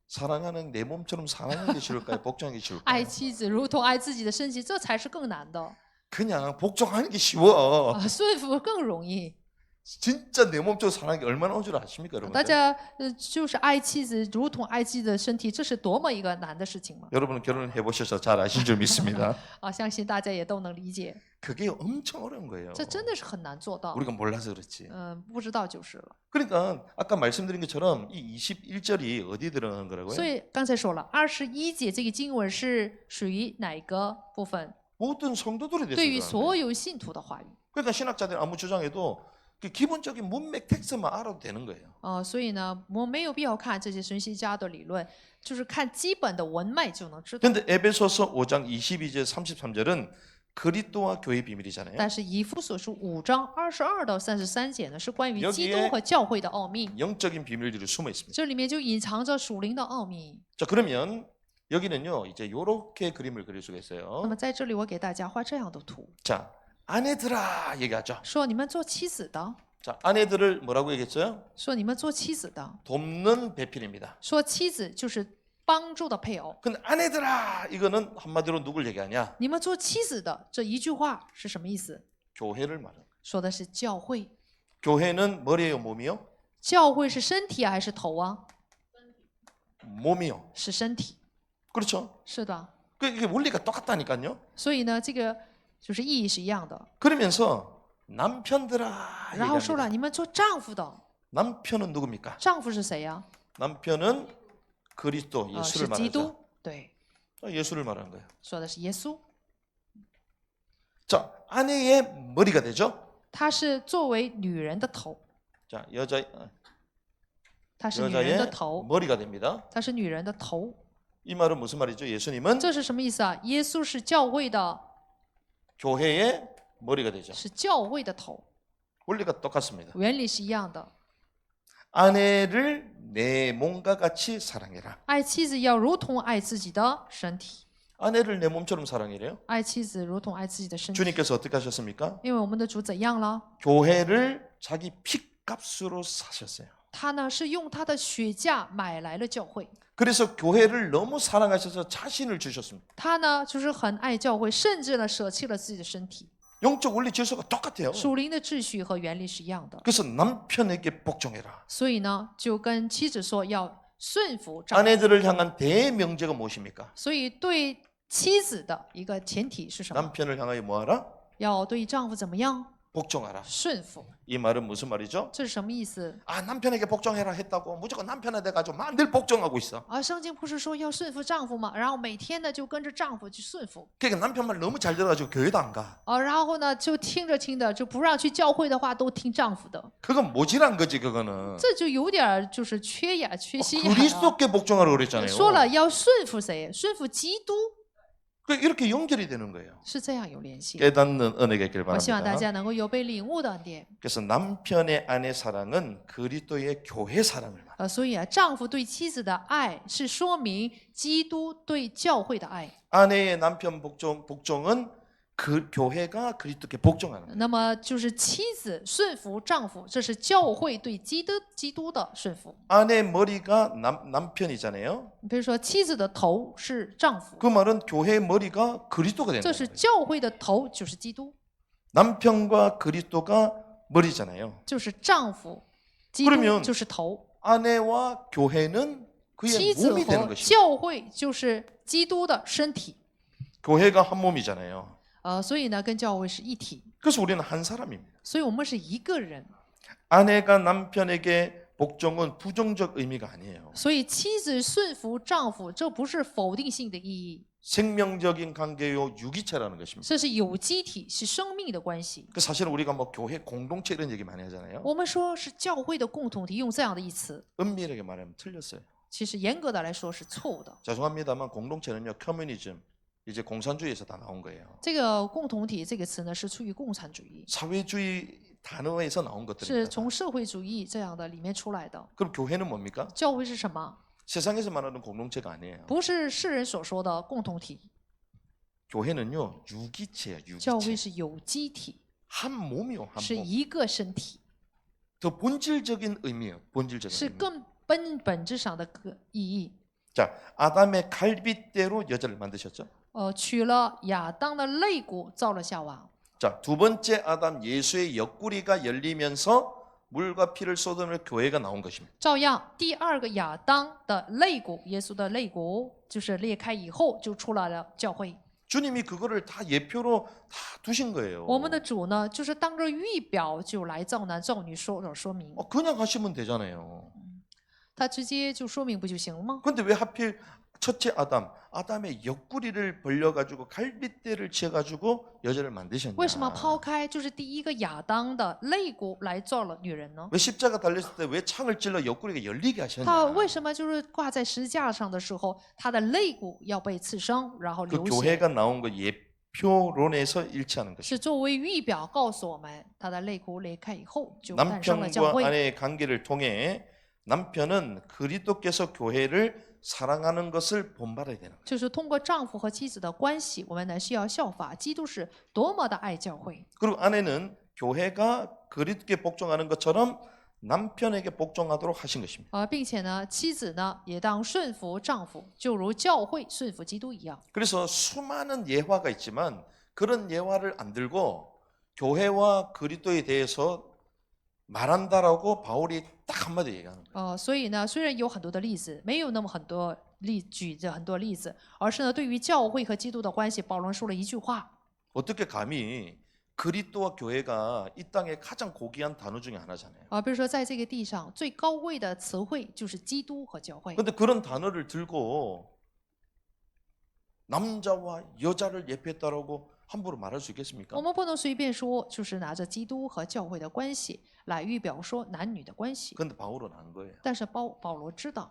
사랑하는 내 몸처럼 사랑하는 게 쉬울까요? 복종하는 게 爱 쉬울까요? 妻子如同爱自己的身体，这才是更难的。 그냥 복종하는 게 쉬워. 顺服更容易。 진짜 내 몸처럼 사랑하는 게 얼마나 어려운 줄 아십니까, 大 여러분? 家就是爱妻子如同爱自己的身体，这是多么一个难的事情嘛！ 여러분은 결혼을 해보셔서 잘 아실 줄 믿습니다. 啊，相信大家也都能理解， 그게 엄청 어려운 거예요. 这真的是很难做到。 우리가 몰라서 그렇지. 不知道就是了。 그러니까 아까 말씀드린 것처럼 이 21절이 어디 들어가는 거라고요? 所以刚才说了，21节这个经文是属于哪一个部分？ 모든 성도들에 대해서 对于 들어가는 所 거예요. 有信徒的话语。 그러니까 신학자들이 아무 주장해도 그 기본적인 문맥 텍스트만 알아도 되는 거예요. 所以呢，我没有必要看这些神学家的理论，就是看基本的文脉就能知道。 그런데 에베소서 5장 22절 33절은 그리스도와 교회 비밀이잖아요. 但是以弗所书5章22到33节呢，是关于 여기에 基督和教会的奥秘， 영적인 비밀들이 숨어 있습니다. 这里面就隐藏着属灵的奥秘。 자, 그러면 여기는요. 이제 요렇게 그림을 그릴 수가 那 있어요. 么在这里，我给大家画这样的图。 자, 아내들아 얘기하죠. 说你们做妻子的， 자, 아내들을 뭐라고 얘기했어요? 说你们做妻子的， 돕는 배필입니다. 说妻子就是帮助的配偶。 근데 아내들아 이거는 한마디로 누굴 얘기하냐? 你们做妻子的这一句话是什么意思？ 교회를 말하는 거예요. 说的是教会。 교회는 머리예요, 몸이요? 教会是身体还是头啊？ 몸이요. 是身体， 그렇죠? 是的。 이게 원리가 똑같다니까요. 所以呢，这个就是意义是一样的。 그러면서 남편들아 然后说了， 얘기합니다. 你们做丈夫的， 남편은 누굽니까? 丈夫是谁呀、 남편은 그리스도 是 예수를 基 말하죠. 督。对， 예수를 말하는 거예요. 说的是耶稣， 자, 아내의 머리가 되죠. 他是作为女人的头， 자, 他是女人的 여자의 头， 머리가 됩니다. 他是女人的头。 이 말은 무슨 말이죠? 예수님은 这是什么意思啊？耶稣是教会的， 교회의 머리가 되죠. 是教会的头， 원리가 똑같습니다. 原理是一样的。 아내를 내 몸과 같이 사랑해라. 爱妻子要如同爱自己的身体， 아내를 내 몸처럼 사랑해래요. 爱妻子如同爱自己的身体。 주님께서 어떻게 하셨습니까? 因为我们的主怎样了？ 교회를 자기 피값으로 사셨어요. 他呢是用他的血价买来了教会。 그래서 교회를 너무 사랑하셔서 자신을 주셨습니다. 他呢就是很爱教会，甚至呢舍弃了自己的身体。 영적 원리 질서가 똑같아요. 属灵的秩序和原理是一样的， 그래서 남편에게 복종해라. 所以呢就跟妻子说要顺服丈夫。 아내들을 향한 대명제가 무엇입니까? 所以对妻子的一个前提是什么？ 남편을 향하여 뭐하라? 要对丈夫怎么样？ 복종하라. 顺服。 이 말은 무슨 말이죠? 这是什么意思？ 아, 남편에게 복종해라 했다고 무조건 남편한테 가지고 늘 복종하고 있어. 而圣经不是说要顺服丈夫吗？然后每天呢就跟着丈夫去顺服， 그러니까 남편 말 너무 잘 들어가지고 교회도 안 가. 然后呢就听着听着就不让去教会的话都听丈夫的， 그건 모질한 거지 그거는. 这就有点儿就是缺雅缺心眼了。 그리스도께 복종하라고 그랬잖아요. 说了要顺服谁？顺服基督， 이렇게 연결이 되는 거예요. 是这样有联系。 깨닫는 은혜가 있길 我希望大 바랍니다. 家能够有被领悟的恩典。 그래서 남편의 아내 사랑은 그리스도의 교회 사랑을 말. 所以啊，丈夫对妻子的爱是说明基督对教会的爱。 아내의 남편 복종은 그 교회가 그리스도께 복종하는 거예요. 那么就是妻子顺服丈夫，这是教会对基督的顺服。 아내 머리가 남편이잖아요. 比如说，妻子的头是丈夫， 그 말은 교회의 머리가 그리스도가 된다는 这是 거예요. 教会的头就是基督， 남편과 그리스도가 머리잖아요. 就是丈夫，基 그러면 督就是头， 아내와 교회는 妻 그의 子 몸이 되는 和 것입니다. 教会就是基督的身体。 교회가 한 몸이잖아요. 所以呢，跟教会是一体， 그래서 우리는 한 사람입니다. 所以我们是一个人。 아내가 남편에게 복종은 부정적 의미가 아니에요. 所以妻子顺服丈夫，这不是否定性的意义， 생명적인 관계요 유기체라는 것입니다. 这是有机体，是生命的关系。 그 사실 우리가 뭐 교회 공동체 이런 얘기 많이 하잖아요. 我们说是教会的共同体，用这样的一词， 은밀하게 말하면 틀렸어요. 其实严格的来说是错误的。 죄송합니다만 공동체는요 커뮤니즘 이제 공산주의에서 다 나온 거예요. 这个共同体这个词呢，是出于共产主义， 사회주의 단어에서 나온 是 것들입니다. 从社会主义这样的里面出来的。 그럼 교회는 뭡니까? 教会是什么？ 세상에서 말하는 공동체가 아니에요. 不是世人所说的共同体， 교회는요 유기체예요. 教会 유기체. 是有机体， 한 몸이요. 한 是 몸. 一个身体， 더 본질적인 의미예요. 是 본질적인 의미. 更本质上的个意义。 자, 아담의 갈빗대로 여자를 만드셨죠. 取了亚当的肋骨造了夏娃。 자, 두 번째 아담 예수의 옆구리가 열리면서 물과 피를 쏟으며 교회가 나온 것입니다. 照样，第二个亚当的肋骨，耶稣的肋骨就是裂开以后，就出来了教会。 주님이 그거를 다 예표로 다 두신 거예요. 我们的主呢，就是当着预表就来造男造女说明， 그냥 하시면 되잖아요. 他直接就说明不就行了吗？ 근데 왜 하필 첫째 아담의 옆구리를 벌려가지고 갈빗대를 치어가지고 여자를 만드셨냐? 为什么抛开就是第一个亚当的肋骨来造了女人呢？ 왜 십자가 달렸을 때 왜 창을 찔러 옆구리가 열리게 他 하셨냐? 为什么就是挂在十字架上的时候，他的肋骨要被刺伤，然后 그 流血？ 교회가 나온 거 예표론에서 일치하는 것입니다. 是作为预表告诉我们，他的肋骨裂开以后就诞生了教 남편과 会。 아내의 관계를 통해 남편은 그리스도께서 교회를 사랑하는 것을 본받아야 되는 거예요. 就是通过丈夫和妻子的关系，我们呢需要效法基督是多么的爱教会。 그리고 아내는 교회가 그리스도께 복종하는 것처럼 남편에게 복종하도록 하신 것입니다. 并且呢，妻子呢也当顺服丈夫，就如教会顺服基督一样。 그래서 수많은 예화가 있지만 그런 예화를 안 들고 교회와 그리스도에 대해서 말한다라고 바울이 딱 한마디 얘기하는 거예요. 所以呢，虽然有很多的例子，没有那么举着很多例子，而是呢，对于教会和基督的关系，保罗说了一句话。 어떻게 감히 그리스도와 교회가 이 땅의 가장 고귀한 단어 중에 하나잖아요. 比如说，在这个地上最高贵的词汇就是基督和教会。 근데 그런 단어를 들고 남자와 여자를 예표했다라고 함부로 말할 수 있겠습니까? 我们不能随便说，就是拿着基督和教会的关系来预表说男女的关系。 근데 바울은 안 거예요. 但是保罗知道，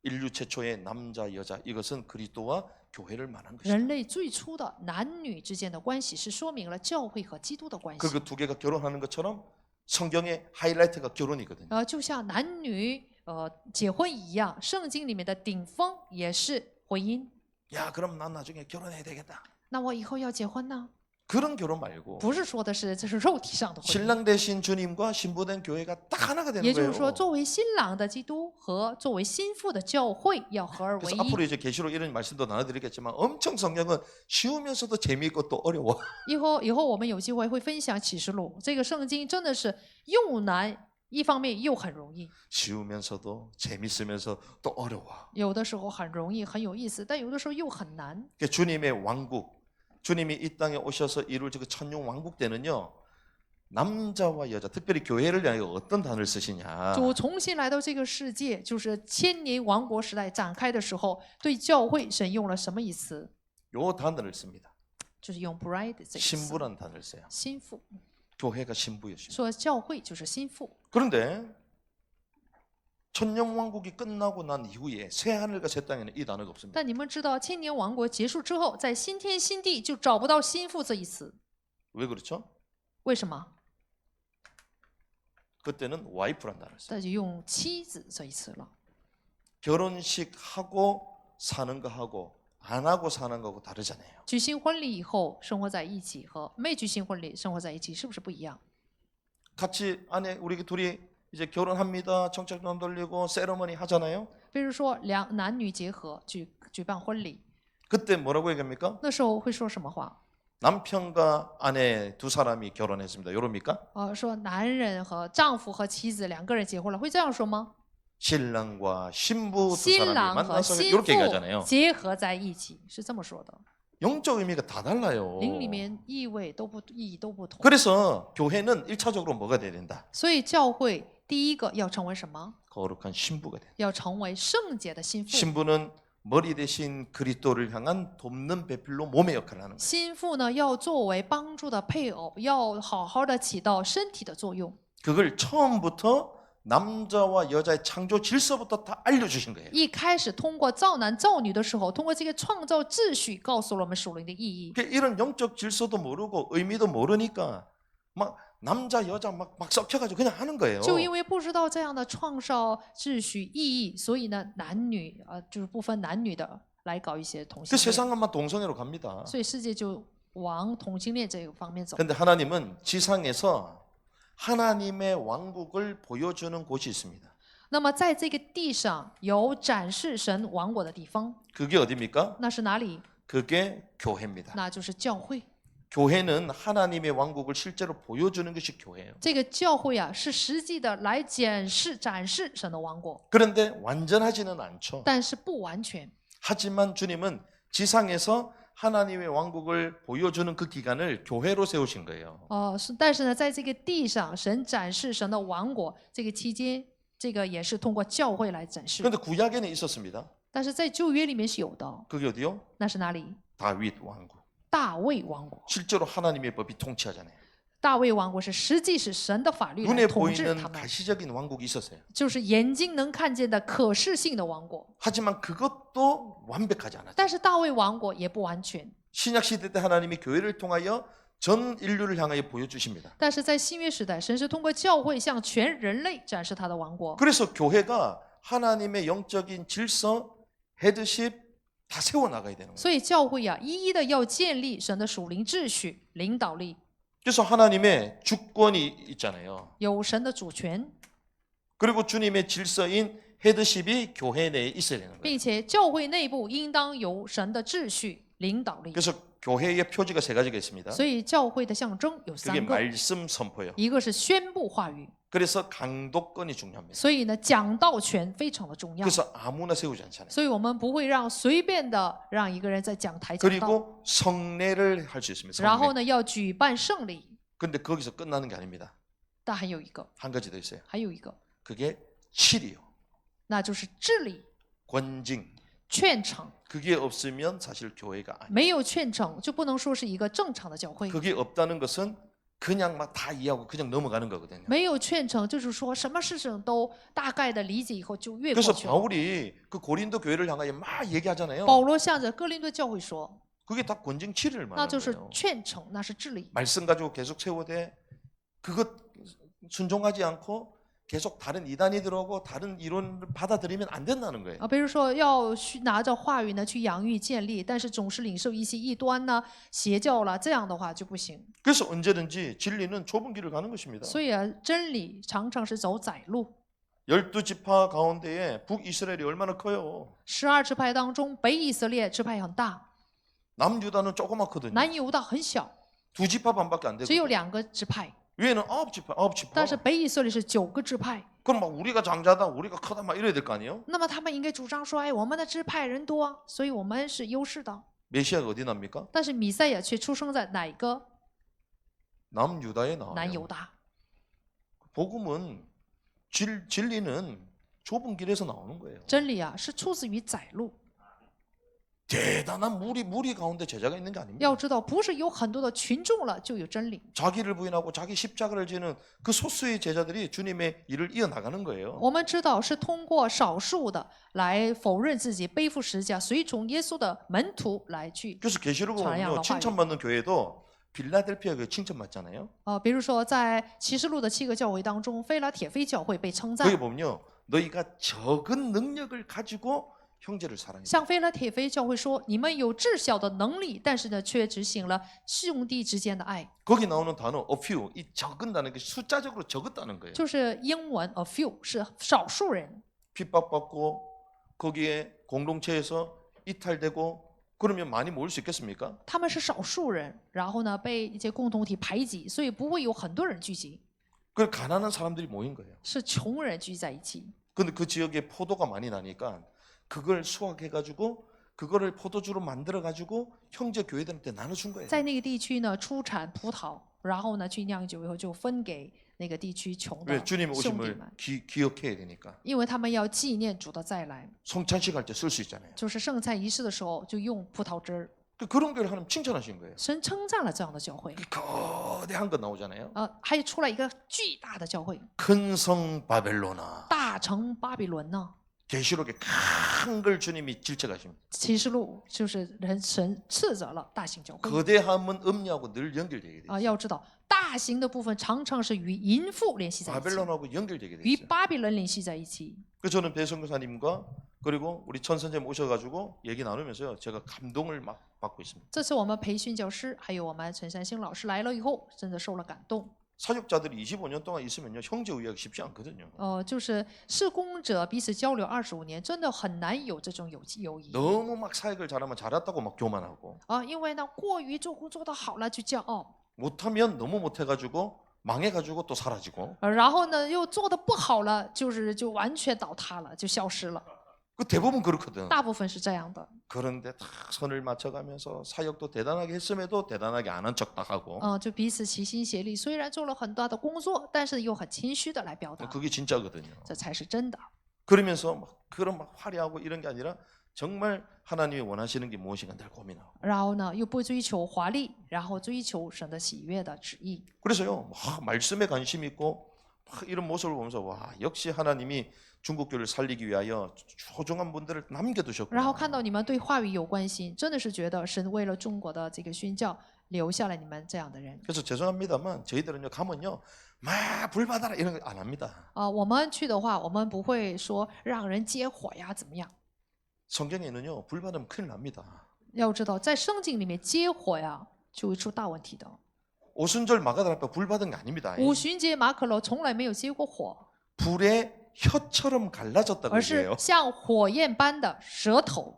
인류 최초의 남자 여자 이것은 그리스도와 교회를 말한 것이다. 人类最初的男女之间的关系是说明了教会和基督的关系。 그 두 개가 결혼하는 것처럼 성경의 하이라이트가 결혼이거든요. 就像男女结婚一样，圣经里面的顶峰也是婚姻。 야, 그럼 난 나중에 결혼해야 되겠다. 那我以后要结婚呢？ 그런 결혼 말고 不是说的是这是肉体上的婚姻， 신랑 되신 주님과 신부된 교회가 딱 하나가 되는 也就 거예요. 是说，作为新郎的基督和作为新妇的教会要合而为 그래서 一。 앞으로 이제 계시록 이런 말씀도 나눠드리겠지만 엄청 성경은 쉬우면서도 재미있고 또 어려워. 以后我们有机会会分享启示录，这个圣经真的是又难，一方面又很容易， 쉬우면서도 재밌으면서 또 어려워. 有的时候很容易很有意思，但有的时候又很难。 그러니까 주님의 왕국, 주님이 이 땅에 오셔서 이룰 그 천년 왕국 때는요, 남자와 여자, 특별히 교회를 향해 어떤 단어를 쓰시냐? 主重新来到这个世界，就是千年王国时代展开的时候，对教会神用了什么一词？ 요 단어를 씁니다. 就是用 bride 这个词， 신부란 단어를 써요. 心腹， 교회가 신부였습니다. 说教会就是心腹。 그런데 천년 왕국이 끝나고 난 이후에 새 하늘과 새 땅에는 이 단어가 없습니다. 但你们知道，千年王国结束之后，在新天新地就找不到心腹这一词， 왜 그렇죠? 为什么？ 그때는 와이프란 단어를 써요. 那就用妻子这一词了。 결혼식 하고 사는 거 하고 안 하고 사는 거하고 다르잖아요. 举行婚礼以后生活在一起和没举行婚礼生活在一起是不是不一样？ 같이 아내 우리 둘이 이제 결혼합니다. 청첩장 돌리고 세러머니 하잖아요. 比如说男女结合举办婚礼， 그때 뭐라고 얘기합니까? 那时候会说什么话？ 남편과 아내 두 사람이 결혼했습니다. 요럽니까? 说男人和丈夫和妻子两个人结婚了，会这样说吗？ 신랑과 신부 두 新 사람이 郎和 만나서 新 이렇게 妇 얘기하잖아요. 结合在一起，是这么说的。 영적 의미가 다 달라요. 灵里面意义都不同。 그래서 교회는 1차적으로 뭐가 돼야 된다? 所以教会第一个要成为什么？ 거룩한 신부가 된다. 要成为圣洁的心腹。 신부는 머리 대신 그리스도를 향한 돕는 배필로 몸의 역할을 하는 거예요. 心腹呢，要作为帮助的配偶，要好好的起到身体的作用。 그걸 처음부터 남자와 여자의 창조 질서부터 다 알려주신 거예요. 一开始通过造男造女的时候，通过这个创造秩序，告诉了我们属灵的意义。 그러니까 이런 영적 질서도 모르고 의미도 모르니까 막 남자 여자 막 섞여가지고 그냥 하는 거예요. 就因为不知道这样的创造秩序意义，所以呢，男女就是不分男女的来搞一些同 그 性恋， 세상만 동성애로 갑니다. 所以世界就往同性恋这个方面走。 근데 하나님은 지상에서 하나님의 왕국을 보여주는 곳이 있습니다. 那么在这个地上有展示神王国的地方， 그게 어디입니까? 那是哪里？ 그게 교회입니다. 那就是教会。 교회는 하나님의 왕국을 실제로 보여주는 것이 교회예요. 这个教会啊，是实际的来展示神的王国， 그런데 완전하지는 않죠. 但是不完全。 하지만 주님은 지상에서 하나님의 왕국을 보여주는 그 기간을 교회로 세우신 거예요. 但是呢，在这个地上，神展示神的王国这个期间，这个也是通过教会来展示。 그런데 구약에는 있었습니다. 但是在旧约里面是有的， 그게 어디요? 那是哪里？ 다윗 왕국. 大卫王国。 실제로 하나님의 법이 통치하잖아요. 大卫王国是实际是神的法律来 눈에 统治 보이는 他们， 가시적인 왕국이 있었어요. 就是眼睛能看见的可视性的王国。 하지만 그것도 완벽하지 않았죠. 但是大卫王国也不完全。 신약 시대 때 하나님이 교회를 통하여 전 인류를 향하여 보여주십니다. 但是在新约时代，神是通过教会向全人类展示他的王国。 그래서 교회가 하나님의 영적인 질서, 헤드십 다 세워 나가야 되는 거예요. 所以教会呀、一一的要建立神的属灵秩序、领导力， 그래서 하나님의 주권이 있잖아요. 有神的主权， 그리고 주님의 질서인 헤드십이 교회 내에 있어야 되는 거예요. 并且教会内部应当有神的秩序、领导力。 그래서 교회의 표지가 세 가지가 있습니다. 所以教会的象征有 그게 3个， 말씀 선포요. 一个是宣布话语， 그래서 강독권이 중요합니다. 所以呢讲道权非常的重要。 그래서 아무나 세우지 않잖아요. 所以我们不会让随便的让一个人在讲台讲道， 그리고 성례를 할 수 있습니다. 然后 성례. 呢要举办圣礼。 근데 거기서 끝나는 게 아닙니다. 但还有一个， 한 가지 더 있어요. 还有一个， 그게 칠이요. 那就是治理、 권징. 劝惩。 그게 없으면 사실 교회가 아니에요. 没有劝惩，就不能说是一个正常的教会。 그게 없다는 것은 그냥 막 다 이해하고 그냥 넘어가는 거거든요. 没有劝惩，就是说什么事情都大概的理解以后就越 그래서 过去了。 바울이 그 고린도 교회를 향하여 막 얘기하잖아요. 保罗向着哥林多教会说， 그게 다 권징 칠을 那就 말하는 是 거예요. 劝惩，那是治理。 말씀 가지고 계속 세워대 그것 순종하지 않고 계속 다른 이단이 들어오고 다른 이론을 받아들이면 안 된다는 거예요. 比如说要去拿着话语呢去养育建立，但是总是领受一些异端呢、邪教了，这样的话就不行。 그래서 언제든지 진리는 좁은 길을 가는 것입니다. 所以啊，真理常常是走窄路。 12지파 가운데에 북이스라엘이 얼마나 커요. 12支派当中，北以色列支派很大， 남유다는 조그맣거든요. 南犹大很小， 두 지파 반밖에 안 只有 되거든요. 2个支派。 위에는 9지파. 但是北以色列是9个支派。 그럼 막 우리가 장자다, 우리가 크다 막 이래야 될 거 아니에요? 那么他们应该主张说，哎，我们的支派人多，所以我们是优势的。 메시아가 어디 납니까? 但是弥赛亚却出生在哪个？ 남유다에 南 나와요. 犹大。 복음은 진리는 좁은 길에서 나오는 거예요. 真理啊，是出自于窄路。 대단한 무리 가운데 제자가 있는 게 아닙니다. 要知道，不是有很多的群众了就有真理。 자기를 부인하고 자기 십자가를 지는 그 소수의 제자들이 주님의 일을 이어나가는 거예요. 我们知道是通过少数的来否认自己、背负十字架、随从耶稣的门徒来去。 그래서 계시록에 전향 보면 칭찬받는 교회도 빌라델피아 교회 칭찬받잖아요. 比如说在启示录的7个教会当中，菲拉铁非教会被称 거기 赞。 보면요. 너희가 적은 능력을 가지고 형제를 사랑해. 像菲拉铁非教会说：“你们有至小的能力，但是呢，却执行了兄弟之间的爱。 거기 나오는 단어 a few, 이 적은다는 게 숫자적으로 적었다는 거예요. ”就是英文 a few 是少数人， 핍박받고 거기에 공동체에서 이탈되고 그러면 많이 모일 수 있겠습니까? 他们是少数人，然后呢被一些共同体排挤，所以不会有很多人聚集， 그 가난한 사람들이 모인 거예요. 是穷人聚在一起。 근데 그 지역에 포도가 많이 나니까 그걸 수확해가지고 그거를 포도주로 만들어가지고 형제 교회들한테 나눠준 거예요. 在那个地区呢出产葡萄，然后呢去酿酒以后就分给那个地区穷的 왜 주님 兄弟 오심을 们， 기억해야 되니까 因为他们要纪念主的再来， 성찬식 할 때 쓸 수 있잖아요. 就是圣餐仪式的时候就用葡萄汁儿。 그런 교회를 하나님 칭찬하신 거예요. 神称赞了这样的教会， 거대한 거 나오잖아요. 还出来一个巨大的教会， 큰 성 바벨로나. 大城巴比伦呢。 계시록에 큰 걸 주님이 질책하십니다. 启示录就是神斥责了大型教会 거대함은 음료하고 늘 연결되게 돼 啊， 있어요. 要知道大型的部分常常是与淫妇联系在一起， 바벨론하고 연결되게 돼 与 있어요. 巴比伦联系在一起。 그 저는 배성교사님과 그리고 우리 천 선생님 오셔가지고 얘기 나누면서요, 제가 감동을 막 받고 있습니다. 这次我们培训教师还有我们陈山星老师来了以后，真的受了感动。 사역자들이 25년 동안 있으면요, 형제 우애가 쉽지 않거든요. 就是施工者彼此交流25年，真的很难有这种友谊 너무 막 사역을 잘하면 잘했다고 막 교만하고 啊，因为呢过于做工做得好了就骄傲， 못하면 너무 못해가지고 망해가지고 또 사라지고 然后呢又做得不好了，就完全倒塌了，就消失了。 그 대부분 그렇거든. 大部分是这样的。 그런데 다 선을 맞춰가면서 사역도 대단하게 했음에도 대단하게 안 한 척 다 하고 就彼此齐心协力，虽然做了很大的工作，但是又很谦虚的来表达， 그게 진짜거든요. 这才是真的。 그러면서 막 그런 막 화려하고 이런 게 아니라 정말 하나님이 원하시는 게 무엇인가 늘 고민하고. 然后呢，又不追求华丽，然后追求神的喜悦的旨意。 그래서요, 막 말씀에 관심 있고 막 이런 모습을 보면서 와, 역시 하나님이 중국 교회를 살리기 위하여 소중한 분들을 然后 남겨두셨구나. 看到你们对话语有关心，真的是觉得神为了中国的这个宣教留下了你们这样的人。 그래서 죄송합니다만 저희들은요 가면요 막 불받아라 이런 거 안 합니다. 我们去的话，我们不会说让人接火呀怎么样， 성경에는요 불 받으면 큰일 납니다. 要知道，在圣经里面接火呀，就会出大问题的。 오순절 마가다 앞에 불 받은 게 아닙니다. 五旬节马可楼从来没有接过火， 불에 혀처럼 갈라졌다고 而是 얘기해요. 像火焰般的舌头。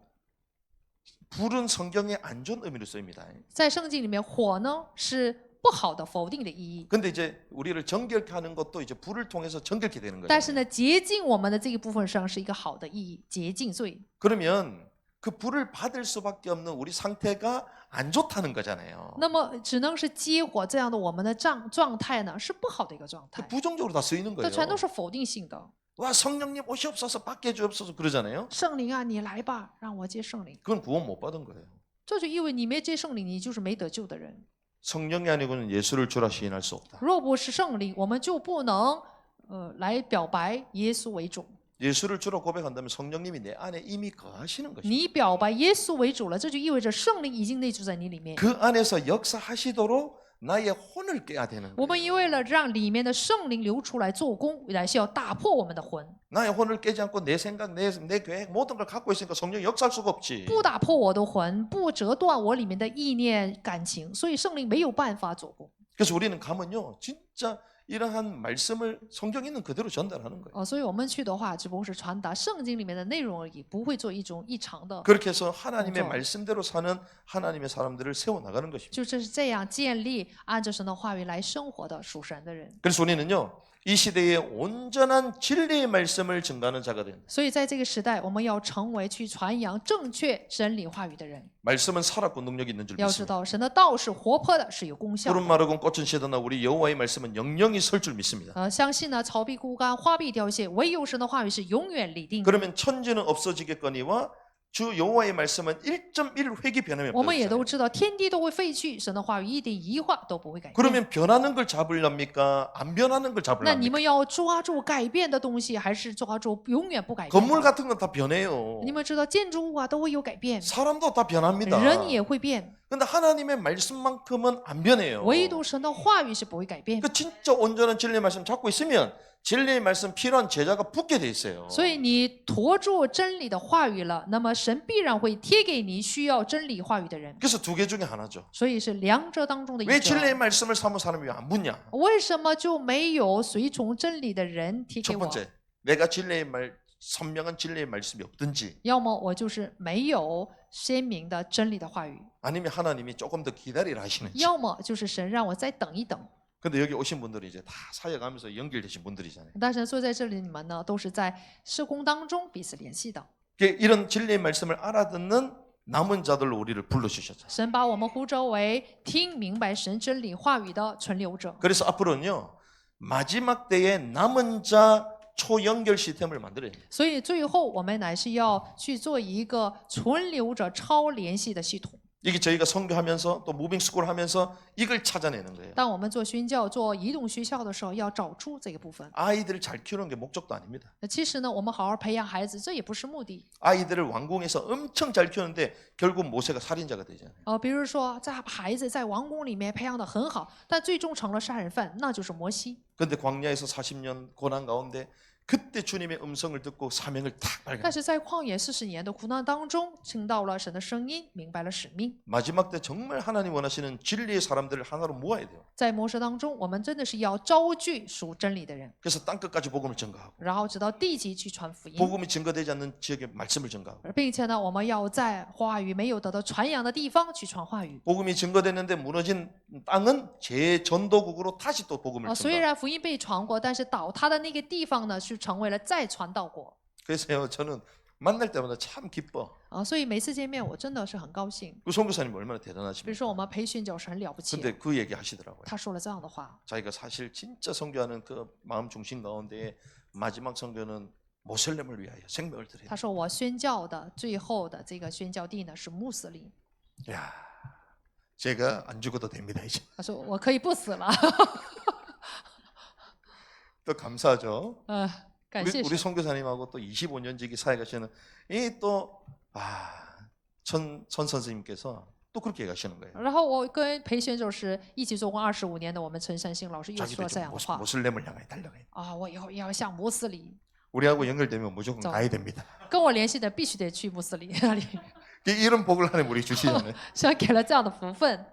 불은 성경에 안 좋은 의미로 쓰입니다. 在圣经里面，火呢是不好的、否定的意义。 근데 이제 우리를 정결케 하는 것도 이제 불을 통해서 정결케 되는 但是 거예요. 呢，洁净我们的这一部分上是一个好的意义，洁净罪。 그러면 그 불을 받을 수밖에 없는 우리 상태가 안 좋다는 거잖아요. 那么只能是接火这样的，我们的状态呢是不好的一个状 그 态， 부정적으로 다 쓰이는 这 거예요. 全都是否定性的。 와 성령님 오시옵소서 받게 주옵소서 그러잖아요. 圣灵啊，你来吧，让我接圣灵。 그건 구원 못 받은 거예요. 这就意味你没接圣灵，你就是没得救的人。 성령이 아니고는 예수를 주라 시인할 수 없다. 若不是圣灵，我们就不能来表白耶稣为主。 예수를 주로 고백한다면 성령님이 내 안에 이미 거하시는 것입니다. 你表白耶稣为主了，这就意味着圣灵已经内住在你里面。 그 안에서 역사하시도록 나의 혼을 깨야 되는 我们 거예요. 因为了让里面的圣灵流出来做工，乃是要打破我们的魂。 나의 혼을 깨지 않고 내 생각, 내 계획 모든 걸 갖고 있으니까 성령이 역사할 수가 없지. 不打破我的魂，不折断我里面的意念感情，所以圣灵没有办法做工。 그래서 우리는 가면요 진짜 이러한 말씀을 성경 있는 그대로 전달하는 거예요. 所以我们去的话，只不过是传达圣经里面的内容而已，不会做一种异常的。 그렇게 해서 하나님의 공정. 말씀대로 사는 하나님의 사람들을 세워 나가는 것입니다. 就是这样建立按照神的话语来生活的属神的人。 그래서 우리는요 이 시대에 온전한 진리의 말씀을 증가하는 자가 된다. 所以在这个时代，我们要成为去传扬正确真理话语的人。 말씀은 살았고 능력이 있는 줄 要知 믿습니다. 道，神的道是活泼的，是有功效 푸른 的。 마르고 꽃은 시드나 우리 여호와의 말씀은 영영이 설 줄 믿습니다. 相信呢，草必枯干，花必凋谢，唯有神的话语是永远立定的。 그러면 천지는 없어지겠거니와 주 여호와의 말씀은 1.1 획이 변하면 我们也都 변하잖아요. 知道，天地都会废去，神的话语一点一画都不会改变。 그러면 변하는 걸 잡으렵니까? 안 변하는 걸 那你 잡으렵니까? 们要抓住改变的东西，还是抓住永远不改变 건물 的？ 같은 건 다 변해요. 你们知道，建筑物啊都会有改变， 사람도 다 변합니다. 人也会变， 근데 하나님의 말씀만큼은 안 변해요. 唯独神的话语是不会改变。 그 진짜 온전한 진리의 말씀 잡고 있으면 진리의 말씀 필요한 제자가 붙게 돼 있어요. 所以你驮住真理的话语了，那么神必然会贴给你需要真理话语的人。 그래서 두 개 중에 하나죠. 所以是两者当中的一 왜 个。 진리의 말씀을 사모 사람이 왜 안 붙냐? 为什么就没有随从真理的人贴给 첫 我？ 번째, 내가 진리의 선명한 진리의 말씀이 없든지 要么我就是没有鲜明的真理的话语， 아니면 하나님이 조금 더 기다리라 하시는지. 要么就是神让我再等一等。 근데 여기 오신 분들이 이제 다 사역하면서 연결되신 분들이잖아요. 但是坐在这里，你们呢都是在施工当中彼此联系的。 이런 진리의 말씀을 알아듣는 남은 자들로 우리를 불러주셨죠. 神把我们呼召为听明白神真理话语的存留者。 그래서 앞으로는요 마지막 때에 남은 자 초연결 시스템을 만들어야 돼요. 所以最后我们乃是要去做一个存留者超联系的系统。 이게 저희가 선교하면서 또 무빙 스쿨 하면서 이걸 찾아내는 거예요. 当我们做宣教、做移动学校的时候，要找出这个部分。 아이들을 잘 키우는 게 목적도 아닙니다. 其实呢，我们好好培养孩子，这也不是目的。 아이들을 왕궁에서 엄청 잘 키우는데 결국 모세가 살인자가 되잖아요. 比如说，在孩子在王宫里面培养的很好，但最终成了杀人犯，那就是摩西。 근데 광야에서 40년 고난 가운데 그때 주님의 음성을 듣고 사명을 탁 但 발견. 是在旷野40年的苦难当中，听到了神的声音，明白了使命。 마지막 때 정말 하나님 원하시는 진리의 사람들을 하나로 모아야 돼요. 在末世当中，我们真的是要招聚属真理的人， 그래서 땅 끝까지 복음을 전가하고 然后直到地极去传福音， 복음이 증거되지 않는 지역에 말씀을 전가하고 并且呢，我们要在话语没有得到传扬的地方去传话语。 복음이 증거됐는데 무너진 땅은 재전도국으로 다시 또 복음을 虽 전가. 然福音被传过，但是倒塌的那个地方呢，是成为了再传道国。 그래서요 저는 만날 때마다 참 기뻐. 所以每次见面，我真的是很高兴。 그 선교사님 얼마나 比如 대단하십니까? 说，我们培训教师很了不起， 근데 그 얘기 하시더라고요. 他说了这样的话。 자기가 사실 진짜 선교하는 그 마음 중심 가운데 마지막 선교는 모슬렘을 위하여 생명을 드려요. 他说：“我宣教的最后的这个宣教地呢是穆斯林。 야, 제가 안 죽어도 됩니다 이제. 他说我可以不死了。 또 감사하죠. 感谢 우리 神。 선교사님하고 또 25년 지기 사역하시는 이또천 선생님께서 또 그렇게 얘기하시는 거예요. 然后我跟培训就是一起做工25年的我们陈善兴老师又 자기도 说这 좀 样的话 모슬렘을 향해 달려가요. 我以后要向穆斯林。 우리하고 연결되면 무조건 저- 가야 됩니다. 跟我联系的必须得去穆斯林那里， 이런 복을 하나님 우리 주시잖아요. 神给了这样的福分，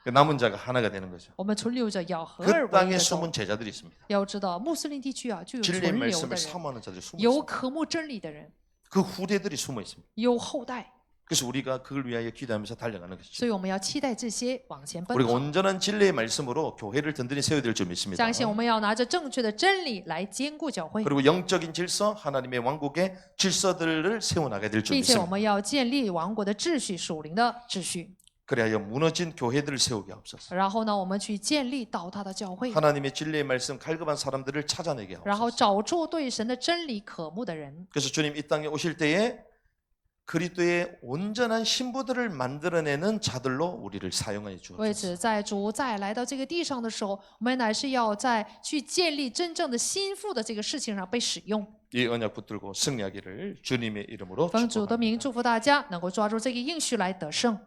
남은 자가 하나가 되는 거죠. 我们存留着要合而 그 为一 땅에 的 숨은 种。 제자들이 있습니다. 要知道，穆斯林地区啊，就有 진리의 存留的 말씀을 人， 사모하는 자들이 숨어 有 있습니다. 渴慕真理的人， 그 후대들이 숨어 있습니다. 有后代， 그래서 우리가 그걸 위하여 기도하면서 달려가는 것이죠. 所以我们要期待这些往前奔 우리가 跑。 온전한 진리의 말씀으로 교회를 든든히 세워야 될 줄 믿습니다. 相信我们要拿着正确的真理来兼顾教会， 그리고 영적인 질서, 하나님의 왕국의 질서들을 세워나가야 될 줄 并且我 믿습니다. 们要建立王国的秩序、属灵的秩序。 그래야 무너진 교회들을 세우게 하옵소서. 然后呢，我们去建立倒塌的教会， 하나님의 진리의 말씀 갈급한 사람들을 찾아내게 然后 하옵소서. 找出对神的真理渴慕的人。 그래서 주님 이 땅에 오실 때에 그리스도의 온전한 신부들을 만들어내는 자들로 우리를 사용하여 为 주옵소서. 此，在主再来到这个地上的时候，我们乃是要在去建立真正的心腹的这个事情上被使用。 이 언약 붙들고 승리하기를 주님의 이름으로 奉主的 축복합니다. 名祝福大家能够抓住这个应许来得胜。